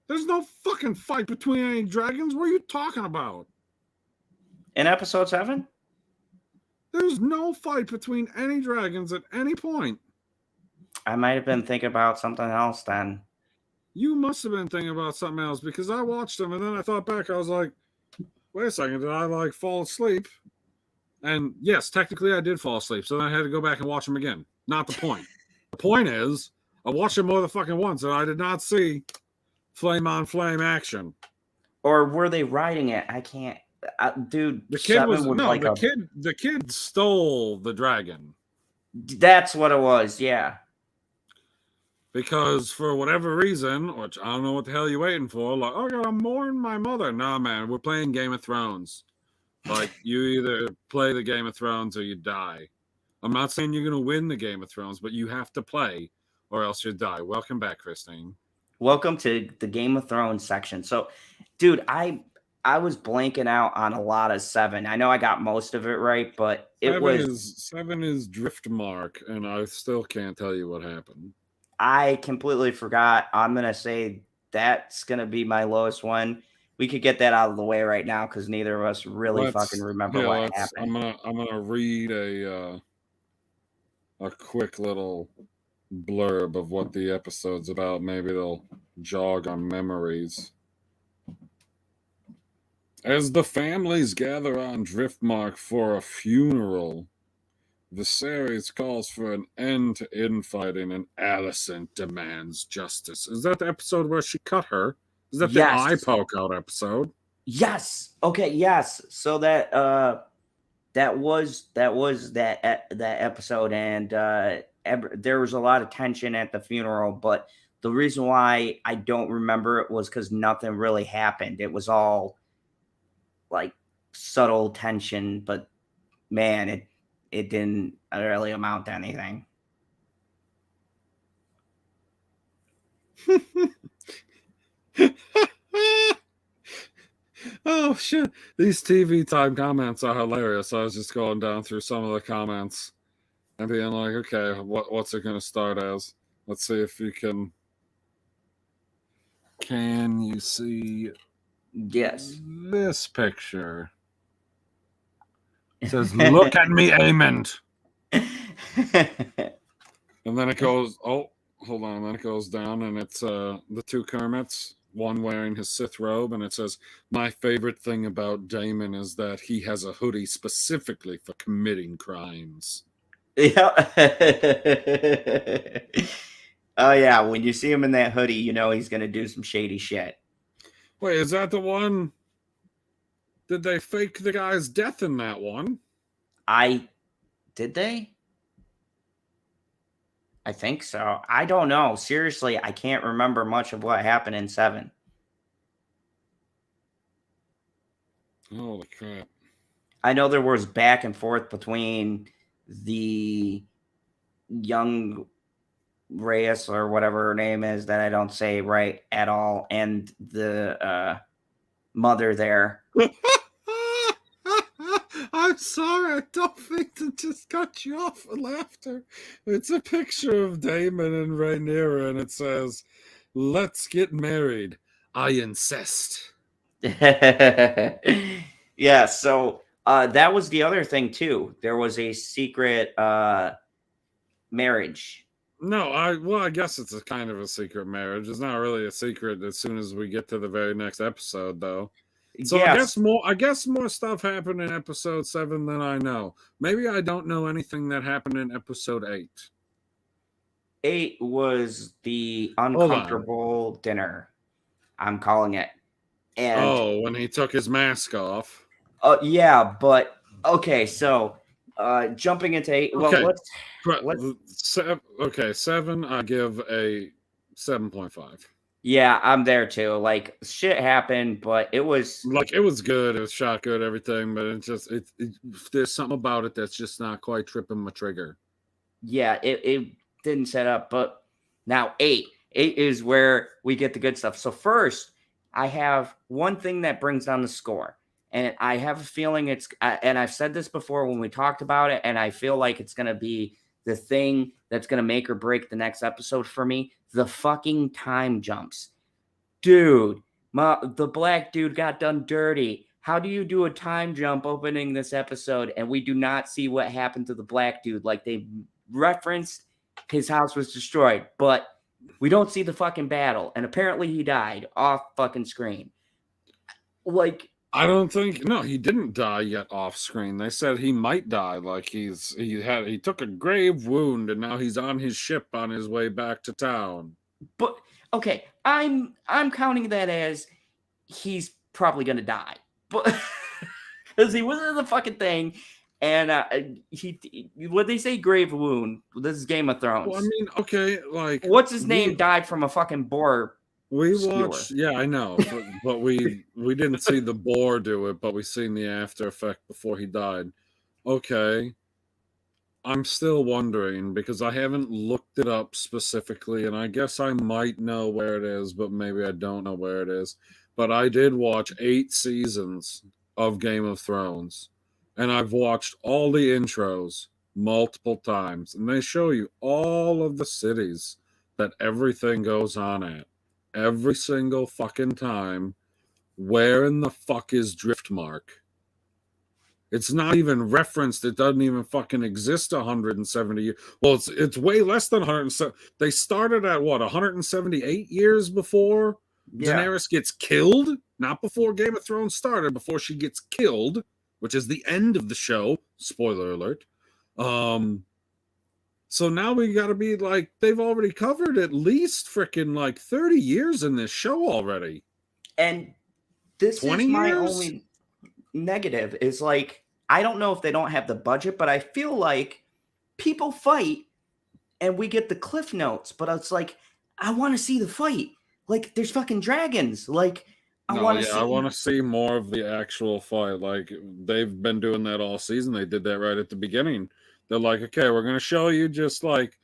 There's no fucking fight between any dragons. What are you talking about? In episode 7? There's no fight between any dragons at any point. I might have been thinking about something else then. You must have been thinking about something else because I watched them and then I thought back. I was like, wait a second, did I like fall asleep? And yes, technically I did fall asleep. So then I had to go back and watch them again. Not the point. The point is, I watched them more than fucking once and I did not see flame on flame action. Or were they riding it? I can't. Dude, The kid was like the kid stole the dragon. That's what it was, yeah. Because for whatever reason, which I don't know what the hell you're waiting for, like, oh, I gotta mourn my mother. Nah, man, we're playing Game of Thrones. Like, you either play the Game of Thrones or you die. I'm not saying you're gonna win the Game of Thrones, but you have to play or else you die. Welcome back, Christine. Welcome to the Game of Thrones section. So, dude, I was blanking out on a lot of 7. I know I got most of it right, but seven is Driftmark, and I still can't tell you what happened. I completely forgot. I'm gonna say that's gonna be my lowest one. We could get that out of the way right now because neither of us really fucking remember what happened. I'm gonna read a quick little blurb of what the episode's about. Maybe they'll jog our memories. As the families gather on Driftmark for a funeral, Viserys calls for an end to infighting and Alicent demands justice. Is that the episode where she cut her? Is that the eye poke out episode? Yes. Okay, yes. So that was that episode, and there was a lot of tension at the funeral, but the reason why I don't remember it was because nothing really happened. It was all like subtle tension, but man, it didn't really amount to anything. Oh shit, these TV time comments are hilarious. I was just going down through some of the comments and being like, okay, what's it gonna start as? Let's see if you can you see this picture? It says, look at me, Aemond. And then it goes, oh, hold on. Then it goes down and it's the two Kermits, one wearing his Sith robe. And it says, my favorite thing about Daemon is that he has a hoodie specifically for committing crimes. Yeah. Oh, yeah. When you see him in that hoodie, you know he's going to do some shady shit. Wait, is that the one? Did they fake the guy's death in that one? Did they? I think so. I don't know. Seriously, I can't remember much of what happened in 7. Holy crap. I know there was back and forth between the young Reyes or whatever her name is that I don't say right at all, and the mother there. I'm sorry, I don't think to just cut you off with laughter. It's a picture of Daemon and Rhaenyra, and it says, let's get married. I incest. Yeah, so that was the other thing, too. There was a secret marriage. No, I guess it's a kind of a secret marriage. It's not really a secret as soon as we get to the very next episode, though. So yes. I guess more stuff happened in episode 7 than I know. Maybe I don't know anything that happened in episode 8. 8 was the uncomfortable dinner. I'm calling it. And when he took his mask off. Yeah, but okay, so jumping into 8. Well, okay, 7 I give a 7.5. Yeah, I'm there too. Like, shit happened, but it was good. It was shot good, everything, but it just there's something about it that's just not quite tripping my trigger. Yeah, it didn't set up. But now 8 is where we get the good stuff. So first, I have one thing that brings down the score, and I have a feeling it's and I've said this before when we talked about it, and I feel like it's gonna be the thing that's gonna make or break the next episode for me. The fucking time jumps. Dude, the black dude got done dirty. How do you do a time jump opening this episode and we do not see what happened to the black dude? Like, they referenced his house was destroyed, but we don't see the fucking battle. And apparently he died off fucking screen. Like, I don't think no, he didn't die yet off screen. They said he might die. Like he took a grave wound and now he's on his ship on his way back to town. but okay, I'm counting that as he's probably gonna die, but because he was in the fucking thing, and he what they say grave wound. This is Game of Thrones. Well, I mean, okay, like what's his name died from a fucking boar. We watched, yeah, I know, but we didn't see the boar do it, but we seen the after effect before he died. Okay, I'm still wondering because I haven't looked it up specifically, and I guess I might know where it is, but maybe I don't know where it is. But I did watch 8 seasons of Game of Thrones, and I've watched all the intros multiple times, and they show you all of the cities that everything goes on at. Every single fucking time. Where in the fuck is Driftmark? It's not even referenced. It doesn't even fucking exist 170 years. Well, it's way less than 170. They started at what, 178 years before Daenerys gets killed? Not before Game of Thrones started, before she gets killed, which is the end of the show. Spoiler alert. So now we got to be like, they've already covered at least freaking like 30 years in this show already. And this is my only negative is like, I don't know if they don't have the budget, but I feel like people fight and we get the cliff notes, but it's like, I want to see the fight. Like, there's fucking dragons. Like, I want to see more of the actual fight. Like, they've been doing that all season. They did that right at the beginning. They're like, okay, we're going to show you just like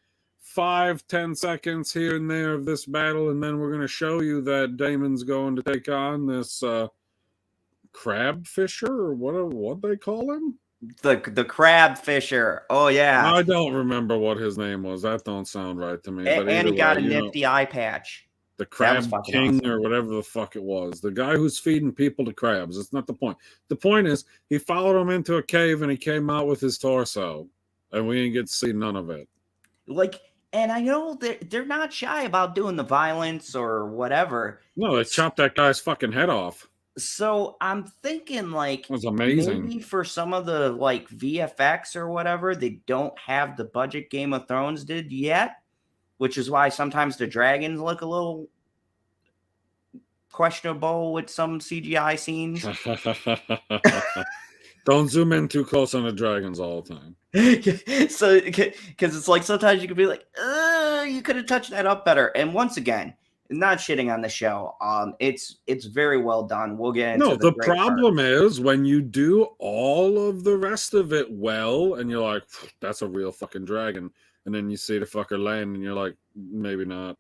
5-10 seconds here and there of this battle, and then we're going to show you that Daemon's going to take on this crab fisher, or what they call him? The crab fisher. Oh, yeah. I don't remember what his name was. That don't sound right to me. And he got a nifty eye patch. The Crab King awesome. Or whatever the fuck it was. The guy who's feeding people to crabs. It's not the point. The point is, he followed him into a cave and he came out with his torso. And we didn't get to see none of it. Like, and I know they're not shy about doing the violence or whatever. No, they chopped that guy's fucking head off. So I'm thinking like, it was amazing. Maybe for some of the like VFX or whatever, they don't have the budget Game of Thrones did yet, which is why sometimes the dragons look a little questionable with some CGI scenes. Don't zoom in too close on the dragons all the time. So, because it's like sometimes you could be like, you could have touched that up better. And once again, not shitting on the show. It's very well done. We'll get into the problem is when you do all of the rest of it well, and you're like, that's a real fucking dragon, and then you see the fucker land, and you're like, maybe not.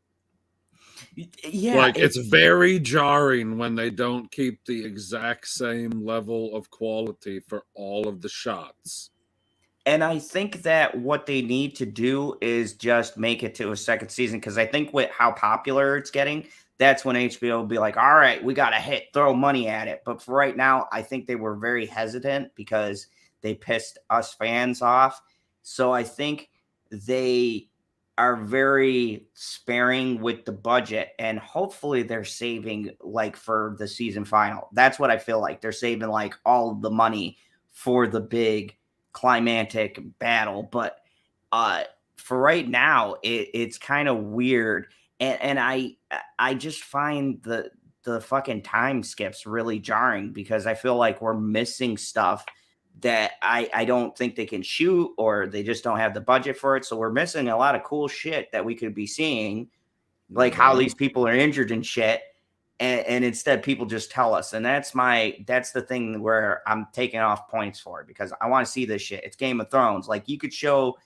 Yeah, like it's very jarring when they don't keep the exact same level of quality for all of the shots. And I think that what they need to do is just make it to a second season, because I think with how popular it's getting, that's when HBO will be like, all right, we got to throw money at it. But for right now, I think they were very hesitant because they pissed us fans off. So I think they are very sparing with the budget, and hopefully they're saving like for the season final. That's what I feel like. They're saving like all the money for the big climactic battle. But for right now, it's kind of weird. And I just find the fucking time skips really jarring, because I feel like we're missing stuff that I don't think they can shoot, or they just don't have the budget for it. So we're missing a lot of cool shit that we could be seeing, like how these people are injured and shit. And instead people just tell us. And that's the thing where I'm taking off points for it, because I want to see this shit. It's Game of Thrones. Like, you could show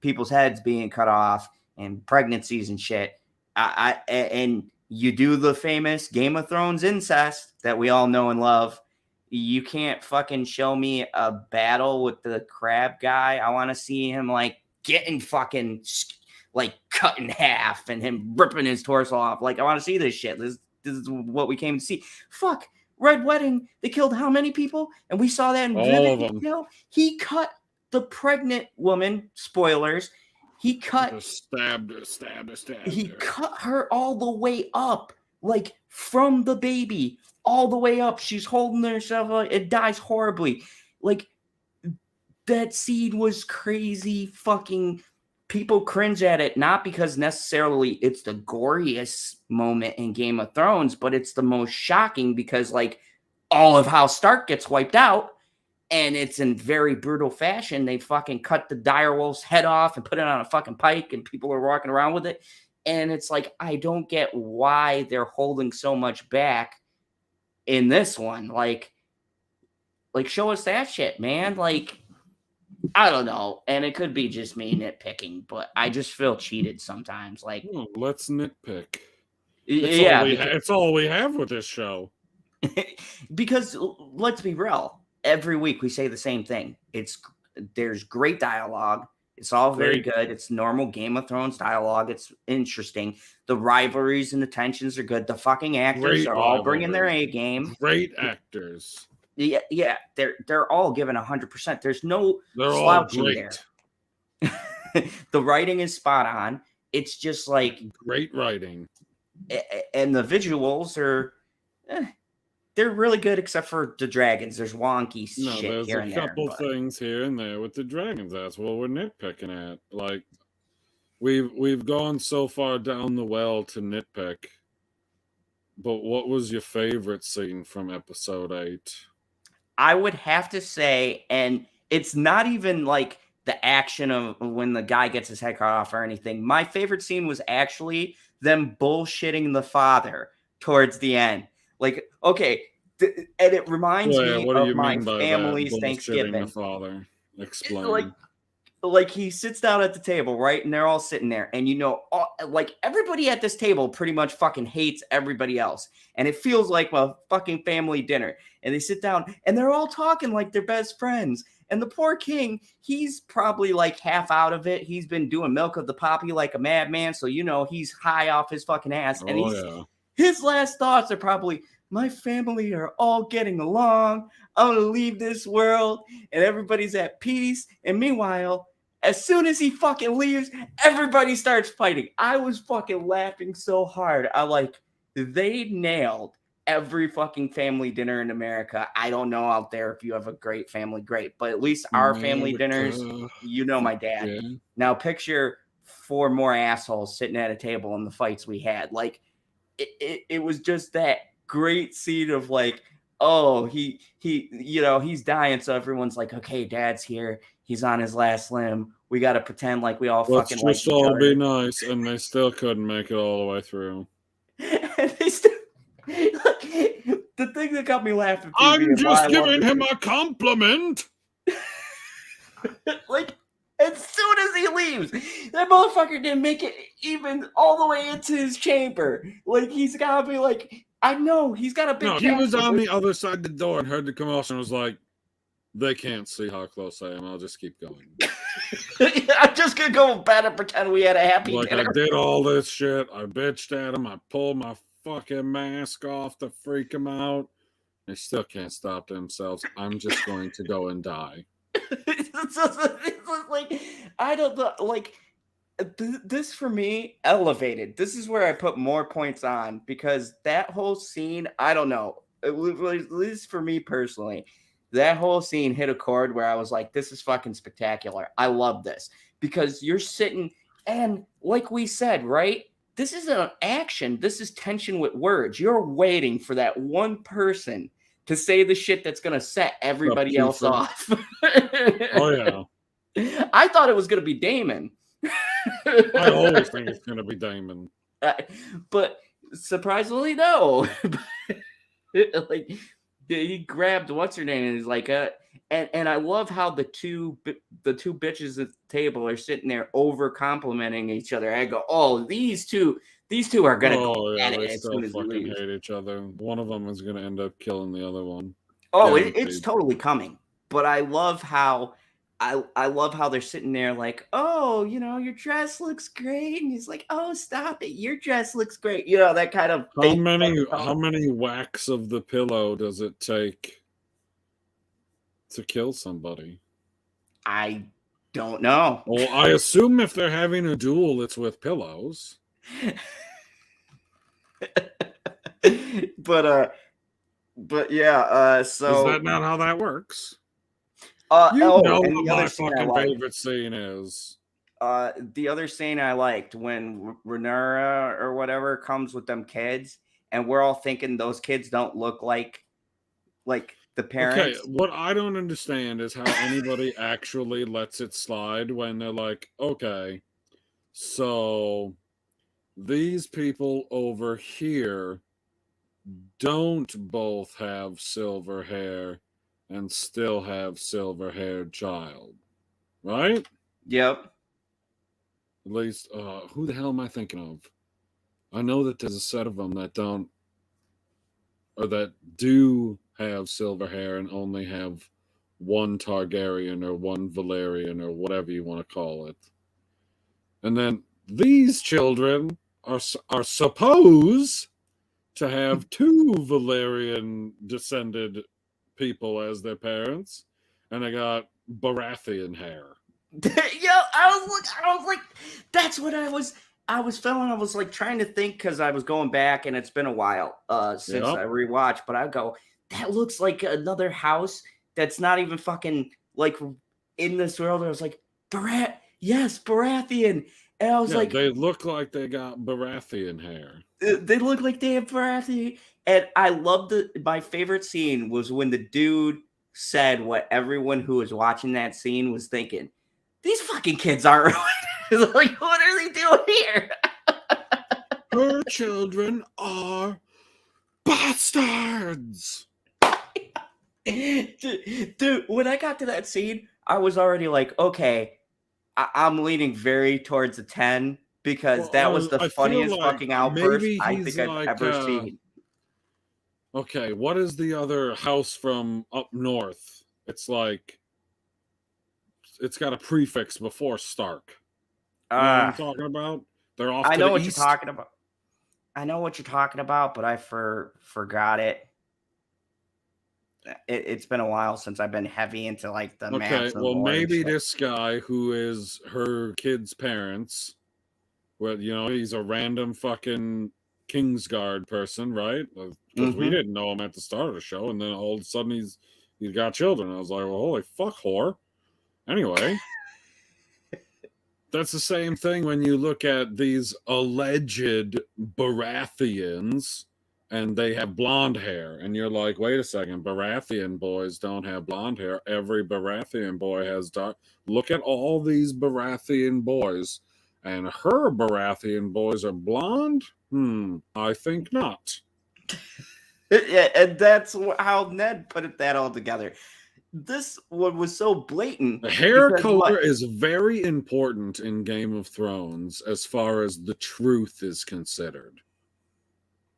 people's heads being cut off and pregnancies and shit. And you do the famous Game of Thrones incest that we all know and love. You can't fucking show me a battle with the crab guy. I want to see him like getting fucking like cut in half and him ripping his torso off. Like, I want to see this shit. This is what we came to see. Fuck, Red Wedding. They killed how many people? And we saw that in vivid detail. He cut the pregnant woman. Spoilers. He cut. Just stabbed her. He cut her all the way up, like from the baby all the way up. She's holding herself. It dies horribly. Like that scene was crazy. Fucking people cringe at it, not because necessarily it's the goriest moment in Game of Thrones, but it's the most shocking because like all of House Stark gets wiped out. And it's in very brutal fashion. They fucking cut the direwolf's head off and put it on a fucking pike, and people are walking around with it. And it's like, I don't get why they're holding so much back in this one. Like show us that shit, man. Like, I don't know. And it could be just me nitpicking, but I just feel cheated sometimes. Like, let's nitpick. It's all we have with this show. Because let's be real. Every week we say the same thing. There's great dialogue. It's all very good. It's normal Game of Thrones dialogue. It's interesting. The rivalries and the tensions are good. The fucking actors are all bringing their A game. Great actors. Yeah. They're all given 100%. There's no slouching there. The writing is spot on. It's just like great writing, and the visuals are. They're really good, except for the dragons. There's wonky shit here and there. There's a couple things here and there with the dragons. That's what we're nitpicking at. Like, we've gone so far down the well to nitpick. But what was your favorite scene from episode 8? I would have to say, and it's not even like the action of when the guy gets his head cut off or anything. My favorite scene was actually them bullshitting the father towards the end. Like, okay, and it reminds me of my family's Thanksgiving. The father, explain. Like he sits down at the table, right? And they're all sitting there. And like everybody at this table pretty much fucking hates everybody else. And it feels like a fucking family dinner. And they sit down and they're all talking like they're best friends. And the poor king, he's probably like half out of it. He's been doing milk of the poppy like a madman. So, he's high off his fucking ass. And his last thoughts are probably, my family are all getting along. I'm going to leave this world and everybody's at peace. And meanwhile, as soon as he fucking leaves, everybody starts fighting. I was fucking laughing so hard. They nailed every fucking family dinner in America. I don't know out there if you have a great family, great. But at least our family dinners, my dad. Yeah. Now picture 4 more assholes sitting at a table in the fights we had. Like, it was just that great scene of like, oh, he's dying, so everyone's like, okay, dad's here, he's on his last limb, we got to pretend like we all fucking like each other. Be nice, and they still couldn't make it all the way through. And they still, the thing that got me laughing, I'm just giving him a compliment. Like, as soon as he leaves, that motherfucker didn't make it even all the way into his chamber. Like, he's got to be like, I know, he's got a big he was on the other side of the door and heard the commotion and was like, they can't see how close I am. I'll just keep going. I'm just going to go to bed and pretend we had a happy dinner. I did all this shit. I bitched at him. I pulled my fucking mask off to freak him out. They still can't stop themselves. I'm just going to go and die. It's like, I don't know, like, this for me elevated. This is where I put more points on, because that whole scene, I don't know, at least for me personally, that whole scene hit a chord where I was like, this is fucking spectacular. I love this, because you're sitting, and like we said, right, this isn't an action, this is tension with words. You're waiting for that one person to say the shit that's going to set everybody else off. Oh, yeah. I thought it was going to be Damon. I always think it's going to be Damon. But surprisingly, no. Like, he grabbed what's her name, and he's like, and I love how the two bitches at the table are sitting there over complimenting each other. I go, oh, these two are gonna go at it as soon as we leave. Hate each other. One of them is gonna end up killing the other one. Oh, it's totally coming. But I love how they're sitting there like, oh, your dress looks great, and he's like, oh, stop it, your dress looks great. That kind of. How many whacks of the pillow does it take to kill somebody? I Don't know. Well, I assume if they're having a duel, it's with pillows. But yeah, Is that not how that works? You oh, know and what the other my scene I fucking liked. favorite scene is. The other scene I liked when Renera or whatever comes with them kids, and we're all thinking those kids don't look like the Okay, parents. what I don't understand is how anybody actually lets it slide when they're like, okay, so these people over here don't both have silver hair and still have silver haired child, right? Yep. At least, who the hell am I thinking of? I know that there's a set of them that don't, or that do have silver hair and only have one Targaryen or one Valerian or whatever you want to call it. And then these children are supposed to have two Valerian descended people as their parents, and they got Baratheon hair. I was like, that's what I was feeling. I was like trying to think because I was going back and it's been a while since Yep. I rewatched, but I go, that looks like another house that's not even fucking like in this world. I was like, yes, Baratheon. And I was Yeah, like, they look like they got Baratheon hair. they look like they have Baratheon. And I loved my favorite scene was when the dude said what everyone who was watching that scene was thinking. These fucking kids aren't like, what are they doing here? Her children are bastards. Dude, when I got to that scene, I was already like, okay, I'm leaning very towards a 10 because that was the I feel funniest like fucking outburst maybe I he's think I've like, ever seen. okay, what is the other house from up north? It's like, it's got a prefix before Stark. You know what I'm talking about? They're off I to know the what you're east. talking about. I know what you're talking about, but I forgot it. It's been a while since I've been heavy into like the Okay, maps and well, lore and maybe shit. this guy who is her kid's parents, well, you know, he's a random fucking Kingsguard person, right? Because we didn't know him at the start of the show, and then all of a sudden he's got children. I was like, well, holy fuck, whore. Anyway, that's the same thing when you look at these alleged Baratheons and they have blonde hair, and you're like, wait a second, Baratheon boys don't have blonde hair. Every Baratheon boy has dark. Look at all these Baratheon boys, and her Baratheon boys are blonde. I think not. Yeah, and that's how Ned put that all together. This one was so blatant. The hair Because color what? is very important in Game of Thrones as far as the truth is considered.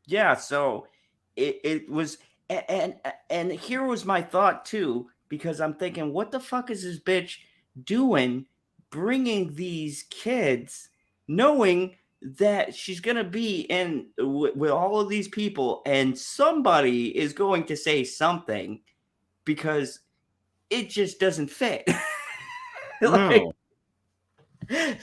Yeah, so it was, and here was my thought too, because I'm thinking, what the fuck is this bitch doing, bringing these kids, knowing that she's gonna be in with all of these people, and somebody is going to say something because it just doesn't fit. like, No.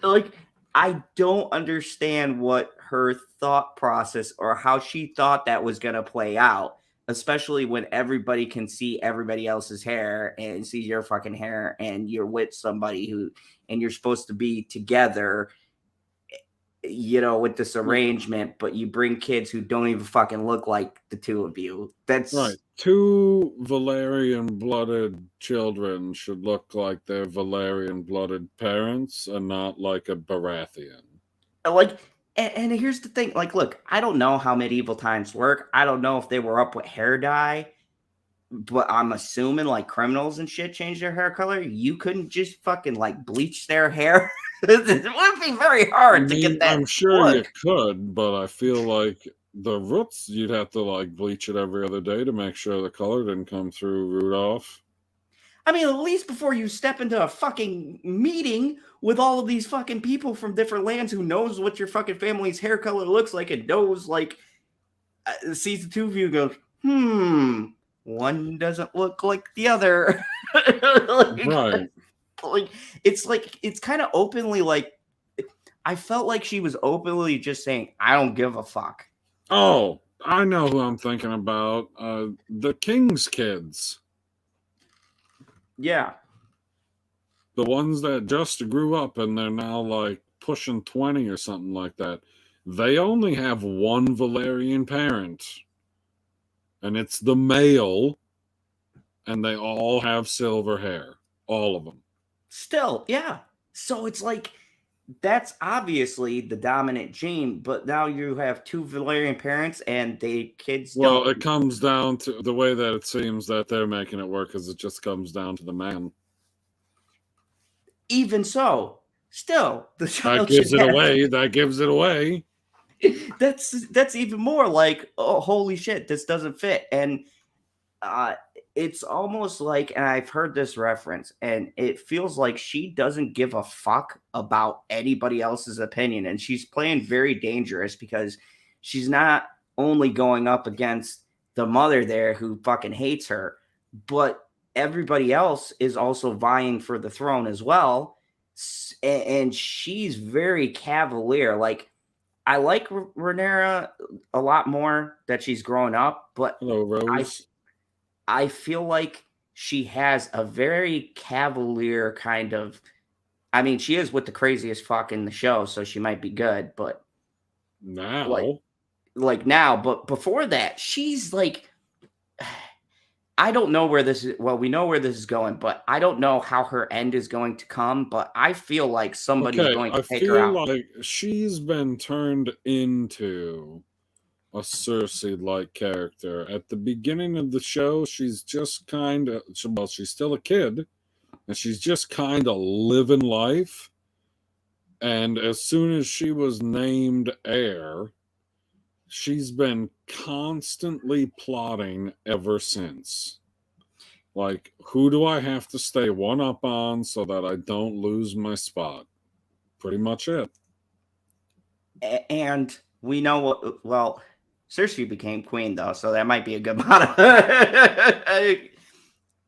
like I don't understand what her thought process or how she thought that was going to play out, especially when everybody can see everybody else's hair and see your fucking hair and you're with somebody who and you're supposed to be together, with this arrangement, but you bring kids who don't even fucking look like the two of you. That's right. Two Valerian blooded children should look like their Valerian blooded parents and not like a Baratheon. like and here's the thing, like, look, I don't know how medieval times work. I don't know if they were up with hair dye, but I'm assuming like criminals and shit change their hair color. You couldn't just fucking like bleach their hair. It would be very hard to get that I'm sure look. you could, but I feel like the roots, you'd have to like bleach it every other day to make sure the color didn't come through Rudolph. I mean, at least before you step into a fucking meeting with all of these fucking people from different lands who knows what your fucking family's hair color looks like and knows like sees the two of you goes, one doesn't look like the other. Right. Like it's kind of openly like I felt like she was openly just saying, I don't give a fuck. Oh, I know who I'm thinking about. The King's kids. Yeah. The ones that just grew up and they're now like pushing 20 or something like that. They only have one Valerian parent. And it's the male. And they all have silver hair. All of them. Still, yeah. So it's like that's obviously the dominant gene, but now you have two Valerian parents and the kids Well, don't. it comes down to the way that it seems that they're making it work is it just comes down to the man. Even so, still the That child should gives it have. away. That gives it away. That's even more like, oh, holy shit, this doesn't fit. And uh it's almost like, and I've heard this reference, and it feels like she doesn't give a fuck about anybody else's opinion, and she's playing very dangerous because she's not only going up against the mother there who fucking hates her, but everybody else is also vying for the throne as well. And she's very cavalier. Like, I like Rhaenyra a lot more that she's grown up, but Hello, I Rose. I feel like she has a very cavalier kind of. I mean, she is with the craziest fuck in the show, so she might be good, but like Now, now, but before that, she's like, I don't know where this is. Well, we know where this is going, but I don't know how her end is going to come. But I feel like somebody's okay, going to I take her feel out. like she's been turned into a Cersei-like character. At the beginning of the show, she's just kind of, well, she's still a kid, and she's just kind of living life. And as soon as she was named heir, she's been constantly plotting ever since. Like, who do I have to stay one up on so that I don't lose my spot? Pretty much it. And we know what. Well, Cersei became queen though, so that might be a good motto.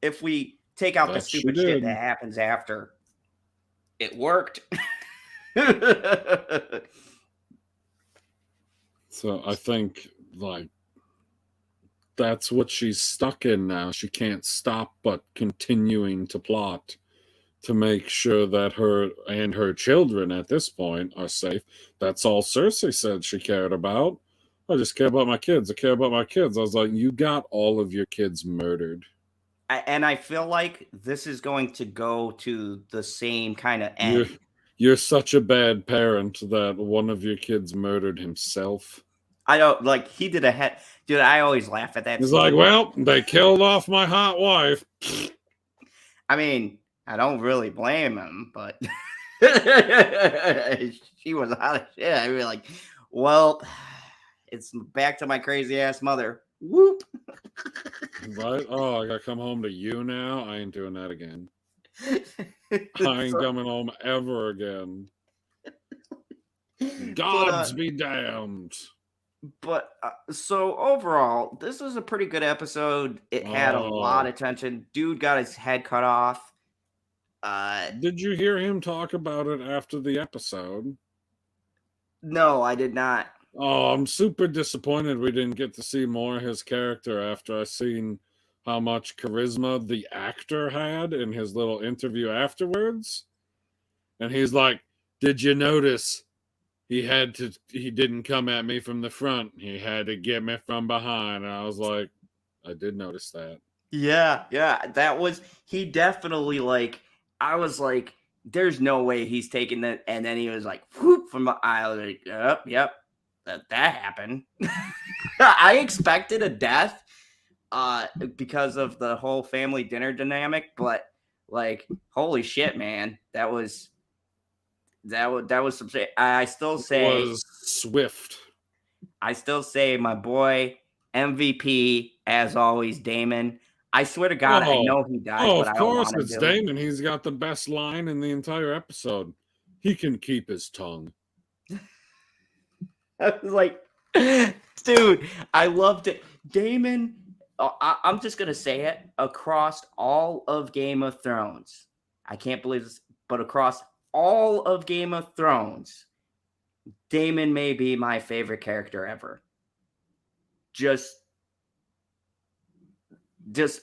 If we take out the That she stupid shit that did. happens after, it worked. So I think, like, that's what she's stuck in now. She can't stop but continuing to plot to make sure that her and her children at this point are safe. That's all Cersei said she cared about. I just care about my kids. I care about my kids. I was like, you got all of your kids murdered. And I feel like this is going to go to the same kind of You're end. you're such a bad parent that one of your kids murdered himself. I don't like he did a head, dude. I always laugh at that He's like, scene. well, they killed off my hot wife. I mean, I don't really blame him, but she was hot as shit. I mean, like, well, it's back to my crazy ass mother. Whoop. Right? Oh, I gotta come home to you now. I ain't doing that again. I ain't So- coming home ever again. but Gods be damned. So overall, this was a pretty good episode. It had a lot Oh, of tension. Dude got his head cut off. did you hear him talk about it after the episode? No, I did not. Oh, I'm super disappointed we didn't get to see more of his character after I seen how much charisma the actor had in his little interview afterwards. And he's like, did you notice he didn't come at me from the front. He had to get me from behind. And I was like, I did notice that. Yeah, that was he definitely like. I was like, "There's no way he's taking that," and then he was like, "Whoop!" From the aisle. Like, yep, that happened. I expected a death, because of the whole family dinner dynamic, but like, holy shit, man, that was some shit. Was Swift. I still say my boy MVP as always, Damon. I swear to God, I Oh, know he dies, oh, but of I don't course want him it's to. Damon. He's got the best line in the entire episode. He can keep his tongue. I was like, dude, I loved it. Damon, I'm just gonna say it across all of Game of Thrones. I can't believe this, but across all of Game of Thrones, Daemon may be my favorite character ever. Just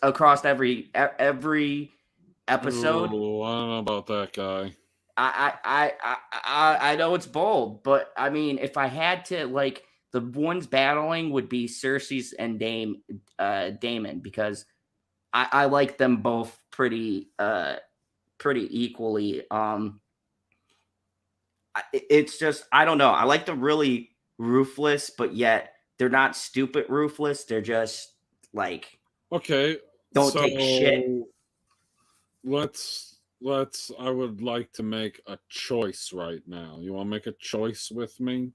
across every episode. Ooh, I don't know about that guy. I know it's bold, but I mean, if I had to, like, the ones battling would be Cersei's and Daemon, because I like them both pretty equally. It's just, I don't know. I like them really ruthless, but yet they're not stupid ruthless. They're just like, Okay, don't take shit. let's I would like to make a choice right now. You want to make a choice with me?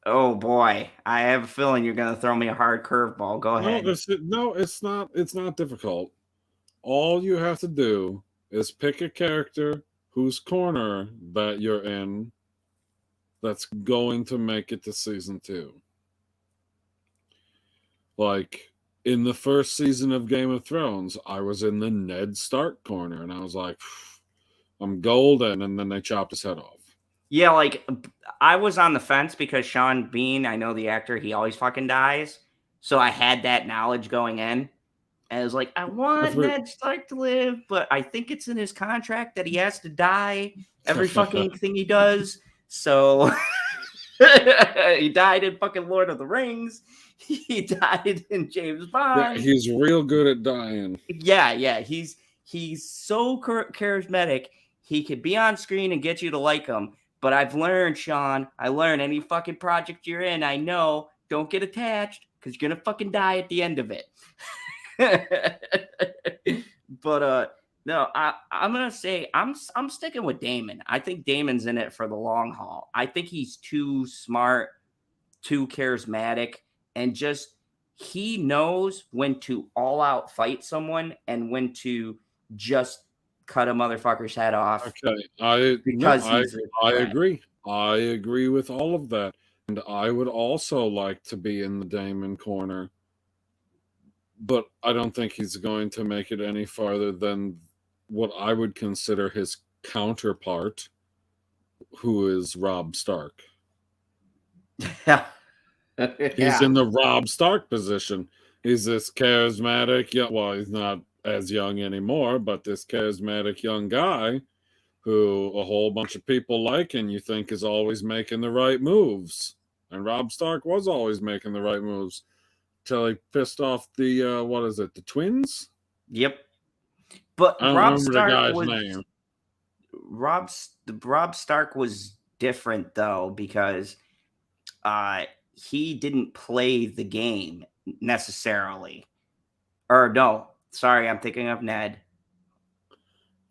Oh boy, I have a feeling you're gonna throw me a hard curveball. Go ahead. No, it's not. It's not difficult. All you have to do is pick a character whose corner that you're in that's going to make it to season 2. Like in the first season of Game of Thrones, I was in the Ned Stark corner, and I was like, I'm golden, and then they chopped his head off. Yeah, like, I was on the fence because Sean Bean, I know the actor, he always fucking dies. So I had that knowledge going in. And I was like, I want Ned Stark to live, but I think it's in his contract that he has to die every fucking thing he does. So he died in fucking Lord of the Rings. He died in James Bond. Yeah, he's real good at dying. Yeah. He's so charismatic. He could be on screen and get you to like him. But I've learned, Sean, any fucking project you're in, I know, don't get attached because you're going to fucking die at the end of it. But no, I'm going to say I'm sticking with Daemon. I think Daemon's in it for the long haul. I think he's too smart, too charismatic, and just he knows when to all out fight someone and when to just cut a motherfucker's head off. Okay, I agree. I agree with all of that. And I would also like to be in the Daemon corner. But I don't think he's going to make it any farther than what I would consider his counterpart, who is Robb Stark. Yeah. He's in the Robb Stark position. He's this charismatic, well, he's not as young anymore, but this charismatic young guy who a whole bunch of people like and you think is always making the right moves. And Robb Stark was always making the right moves till he pissed off the the twins? Yep. But I don't Robb remember Stark the guy's was name. Robb Stark was different though, because he didn't play the game necessarily. Or no, sorry, I'm thinking of Ned.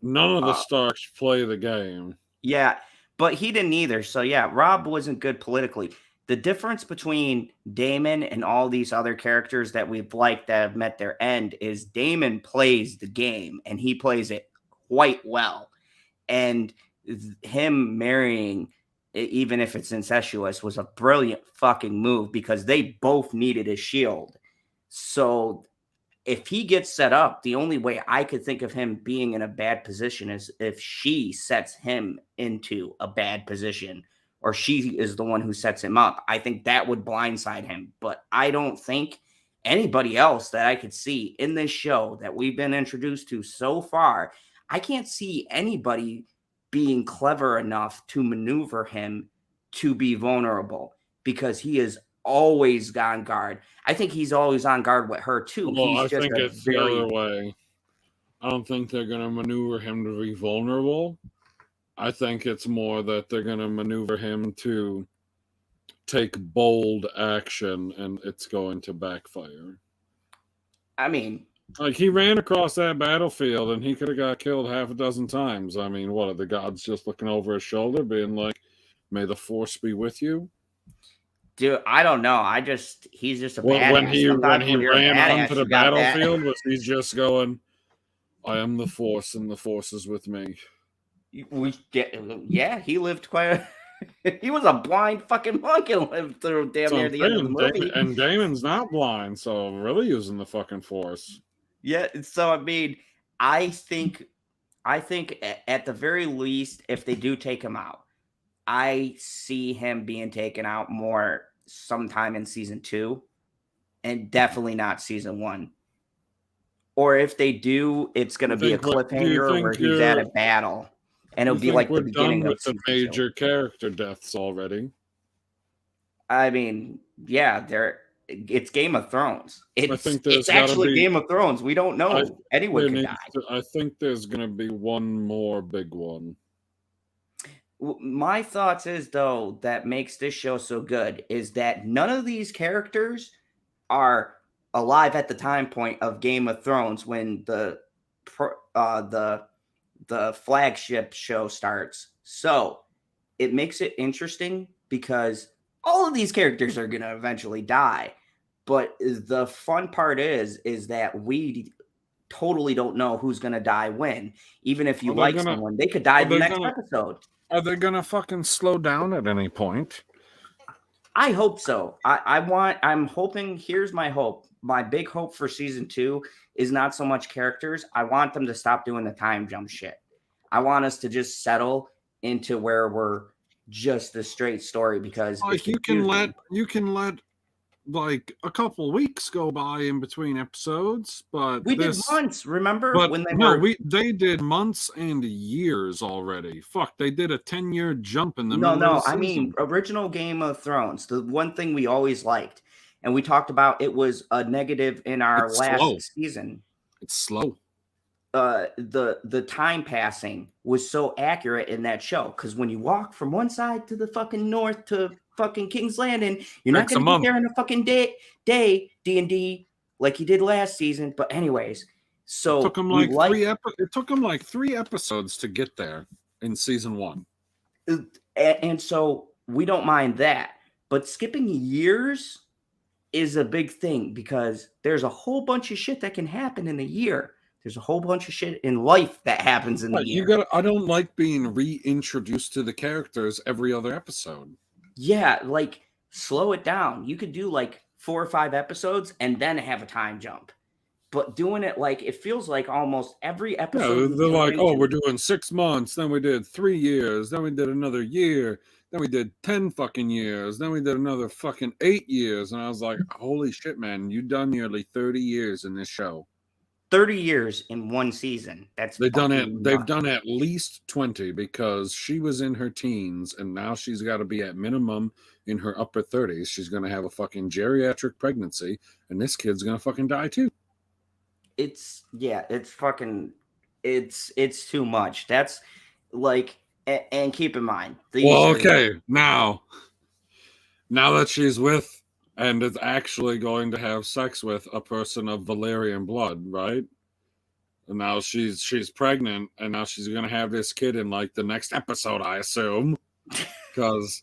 None of the Starks play the game. Yeah, but he didn't either. So yeah, Robb wasn't good politically. The difference between Daemon and all these other characters that we've liked that have met their end is Daemon plays the game and he plays it quite well. And him marrying, even if it's incestuous, was a brilliant fucking move because they both needed a shield. So if he gets set up, the only way I could think of him being in a bad position is if she sets him into a bad position, or she is the one who sets him up. I think that would blindside him. But I don't think anybody else that I could see in this show that we've been introduced to so far, I can't see anybody being clever enough to maneuver him to be vulnerable, because he is always on guard. I think he's always on guard with her too. Well, I think it's the other way. I don't think they're going to maneuver him to be vulnerable. I think it's more that they're going to maneuver him to take bold action, and it's going to backfire. I mean, like, he ran across that battlefield and he could have got killed half a dozen times. I mean, what are the gods just looking over his shoulder being like, may the force be with you? Dude, I don't know. He's just a badass. When he ran onto the battlefield, was he just going, I am the force and the force is with me? Yeah, he lived quite he was a blind fucking monk and lived through damn near the end of the movie. And Damon's not blind, so really using the fucking force. Yeah, so I mean, I think I think at the very least, if they do take him out, I see him being taken out more sometime in season 2 and definitely not season 1. Or if they do, it's going to be a Do you cliffhanger where think he's at a battle and it'll you be think like we're the done beginning of with the season 2. major character deaths already? I mean, yeah, it's Game of Thrones. I think It's there's got to actually be. Game of Thrones. We don't I know. Anyone could die. I think there's gonna be one more big one. My thoughts is though that makes this show so good is that none of these characters are alive at the time point of Game of Thrones when the flagship show starts. So it makes it interesting because all of these characters are going to eventually die. But the fun part is that we totally don't know who's going to die when. Even if you Are they like gonna? someone, they could die Are the they next gonna? episode. Are they gonna fucking slow down at any point? I hope so. I'm hoping, here's my hope. My big hope for season 2 is not so much characters. I want them to stop doing the time jump shit. I want us to just settle into where we're just a straight story because it's Like confusing. you can let like a couple weeks go by in between episodes, but We did this. months, remember But when they no, were they did months and years already. Fuck, they did a 10-year jump in the middle of the no, I mean season. original Game of Thrones. The one thing we always liked, and we talked about it was a negative in our It's slow. last season. It's slow. The time passing was so accurate in that show because when you walk from one side to the fucking north to fucking King's Landing, you're not Takes a going to get month. there in a fucking day D&D like you did last season. But anyways, so It took them like it took them like 3 episodes to get there in season 1. and so we don't mind that, but skipping years is a big thing because there's a whole bunch of shit that can happen in a year. There's a whole bunch of shit in life that happens in the year. I don't like being reintroduced to the characters every other episode. Yeah, like slow it down. You could do like 4 or 5 episodes and then have a time jump. But doing it like it feels like almost every Yeah, episode. they're like, oh, we're doing 6 months, then we did 3 years, then we did another year, then we did 10 fucking years, then we did another fucking 8 years. And I was like, holy shit, man, you've done nearly 30 years in this show. 30 years in one season. They've done at least 20 because she was in her teens and now she's got to be at minimum in her upper 30s. She's going to have a fucking geriatric pregnancy and this kid's going to fucking die too. It's too much. That's like, and keep in mind. Now that she's with and is actually going to have sex with a person of Valyrian blood, right? And now she's pregnant, and now she's gonna have this kid in like the next episode, I assume,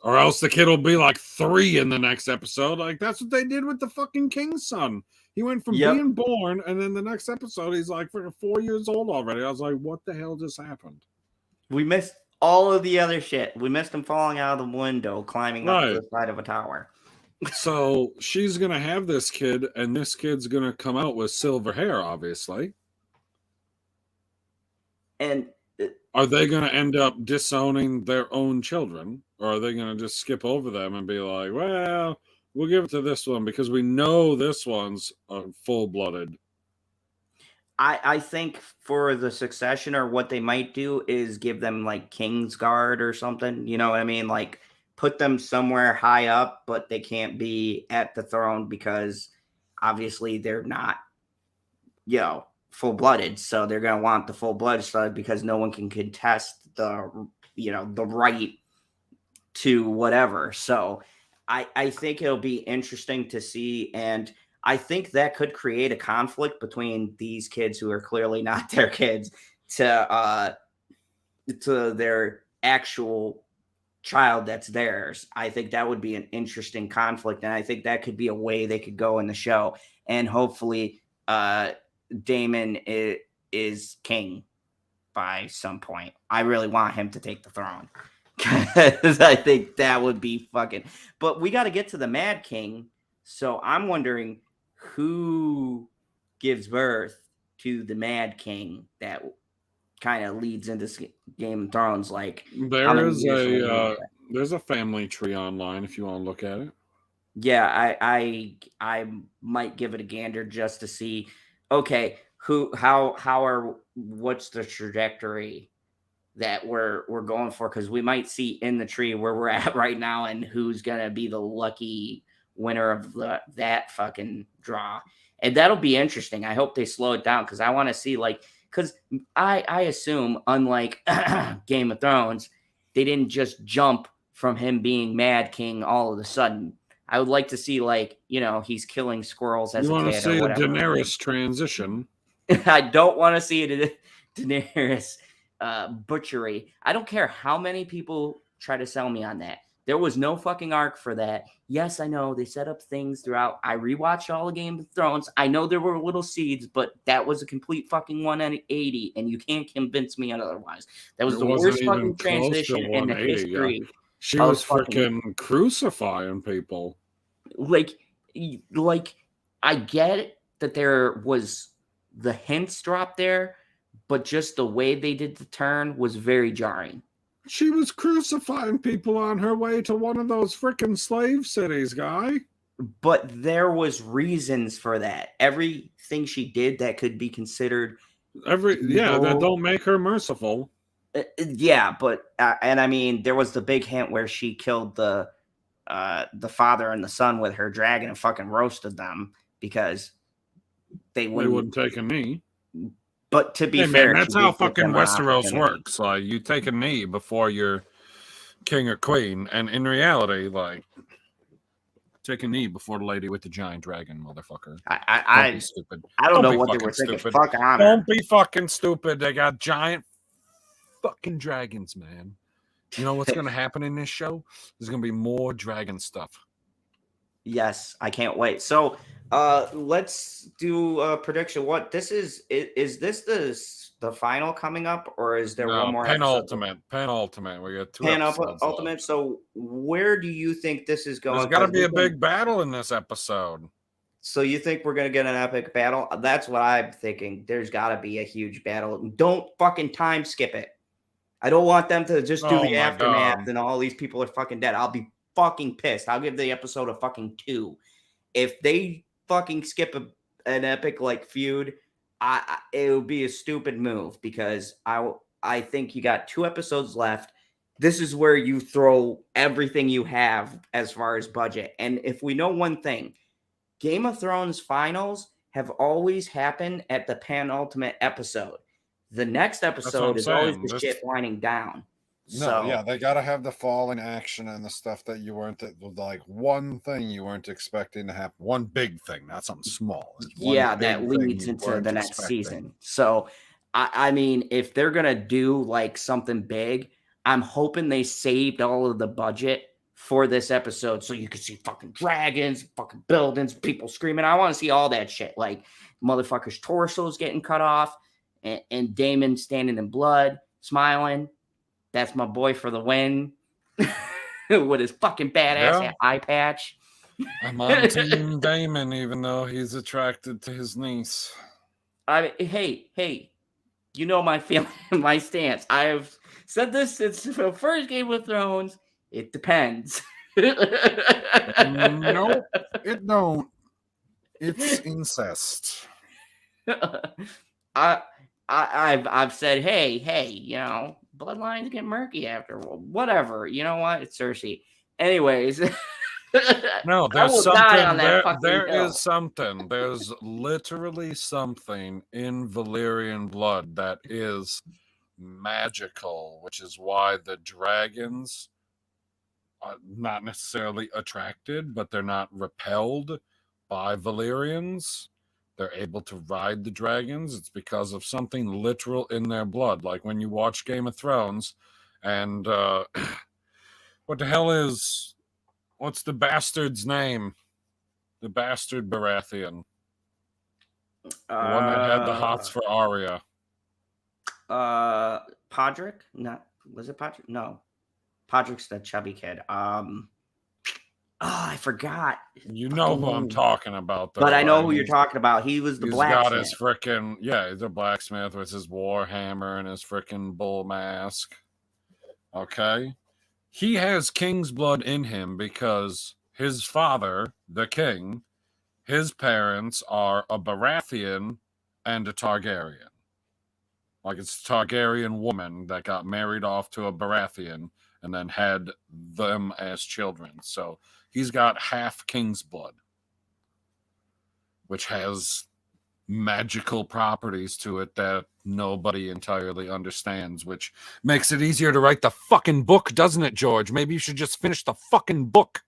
or else the kid will be like 3 in the next episode. Like that's what they did with the fucking king's son. He went from being born, and then the next episode he's like 4 years old already. I was like, what the hell just happened? We missed all of the other shit. We missed him falling out of the window, climbing up the side of a tower. So she's gonna have this kid, and this kid's gonna come out with silver hair, obviously. And are they going to end up disowning their own children, or are they going to just skip over them and be like, well, we'll give it to this one because we know this one's full-blooded? I think for the succession, or what they might do is give them like Kingsguard or something. You know what I mean? Like put them somewhere high up, but they can't be at the throne because obviously they're not, full-blooded. So they're going to want the full-blooded side because no one can contest the right to whatever. So I think it'll be interesting to see. And I think that could create a conflict between these kids who are clearly not their kids to their actual child that's theirs. I think that would be an interesting conflict. And I think that could be a way they could go in the show. And hopefully Damon is king by some point. I really want him to take the throne because I think that would be fucking. But we got to get to the Mad King. So I'm wondering who gives birth to the Mad King that kind of leads into Game of Thrones. Like, how There many is years will we? there's a family tree online if you want to look at it. Yeah, I might give it a gander just to see. Okay, what's the trajectory that we're going for? Because we might see in the tree where we're at right now, and who's gonna be the lucky winner of that fucking draw, and that'll be interesting. I hope they slow it down because I want to see, like, because I assume, unlike Game of Thrones, they didn't just jump from him being Mad King all of a sudden. I would like to see, like, he's killing squirrels as You a want to kid or see a whatever. Daenerys transition? I don't want to see it Daenerys butchery. I don't care how many people try to sell me on that. There was no fucking arc for that. Yes, I know they set up things throughout. I rewatched all the Game of Thrones. I know there were little seeds, but that was a complete fucking 180, and you can't convince me otherwise. That was It the wasn't worst even fucking close to transition in the 180. history She of was fucking, freaking crucifying people. like I get that there was the hints dropped there, but just the way they did the turn was very jarring. She was crucifying people on her way to one of those freaking slave cities, guy. But there was reasons for that. Everything she did that could be considered That evil. don't make her merciful. Yeah, but and I mean, there was the big hint where she killed the father and the son with her dragon and fucking roasted them because they Wouldn't take a knee. But to be Hey fair, man, that's she how did give fucking them an Westeros opportunity. works. Like, you take a knee before you're king or queen, and in reality, like, take a knee before the lady with the giant dragon, motherfucker. Don't be stupid. I don't know what they fucking were thinking. stupid. Fuck honor. Don't be fucking stupid. They got giant fucking dragons, man. You know what's gonna happen in this show? There's gonna be more dragon stuff. Yes, I can't wait. So, let's do a prediction. What this is this the final coming up, or is there one more penultimate? We got 2 episodes ultimate. left. So, where do you think this is going? There's got to be a big battle in this episode. So you think we're gonna get an epic battle? That's what I'm thinking. There's got to be a huge battle. Don't fucking time skip it. I don't want them to just do the aftermath and all these people are fucking dead. I'll be fucking pissed. I'll give the episode a fucking 2. If they fucking skip an epic like feud, it would be a stupid move because I think you got 2 episodes left. This is where you throw everything you have as far as budget. And if we know one thing, Game of Thrones finals have always happened at the penultimate episode. The next episode is always the shit winding down. They got to have the fall in action and the stuff that you weren't, like, one thing you weren't expecting to happen. One big thing, not something small. That leads into the next season. So, I mean, if they're going to do, like, something big, I'm hoping they saved all of the budget for this episode so you could see fucking dragons, fucking buildings, people screaming. I want to see all that shit. Like, motherfuckers' torsos getting cut off and Damon standing in blood, smiling. That's my boy for the win with his fucking badass eye patch. I'm on Team Damon, even though he's attracted to his niece. I mean, hey, you know my feeling, my stance. I've said this since the first Game of Thrones. It depends. Nope, it don't. It's incest. I've said, hey, bloodlines get murky after whatever. You know what? It's Cersei. Anyways. No, there's something. There is something. There's literally something in Valyrian blood that is magical, which is why the dragons are not necessarily attracted, but they're not repelled by Valyrians. They're able to ride the dragons. It's because of something literal in their blood. Like when you watch Game of Thrones and what the hell is... What's the bastard's name? The bastard Baratheon. The one that had the hots for Arya. Podrick? No. Was it Podrick? No. Podrick's the chubby kid. I forgot. You know who I'm talking about, though. But I know right? who you're talking about. He was the He's blacksmith. got his freaking, he's a blacksmith with his war hammer and his freaking bull mask. Okay? He has king's blood in him because his father, the king, his parents are a Baratheon and a Targaryen. Like, it's a Targaryen woman that got married off to a Baratheon and then had them as children. So he's got half king's blood, which has magical properties to it that nobody entirely understands, which makes it easier to write the fucking book, doesn't it, George? Maybe you should just finish the fucking book.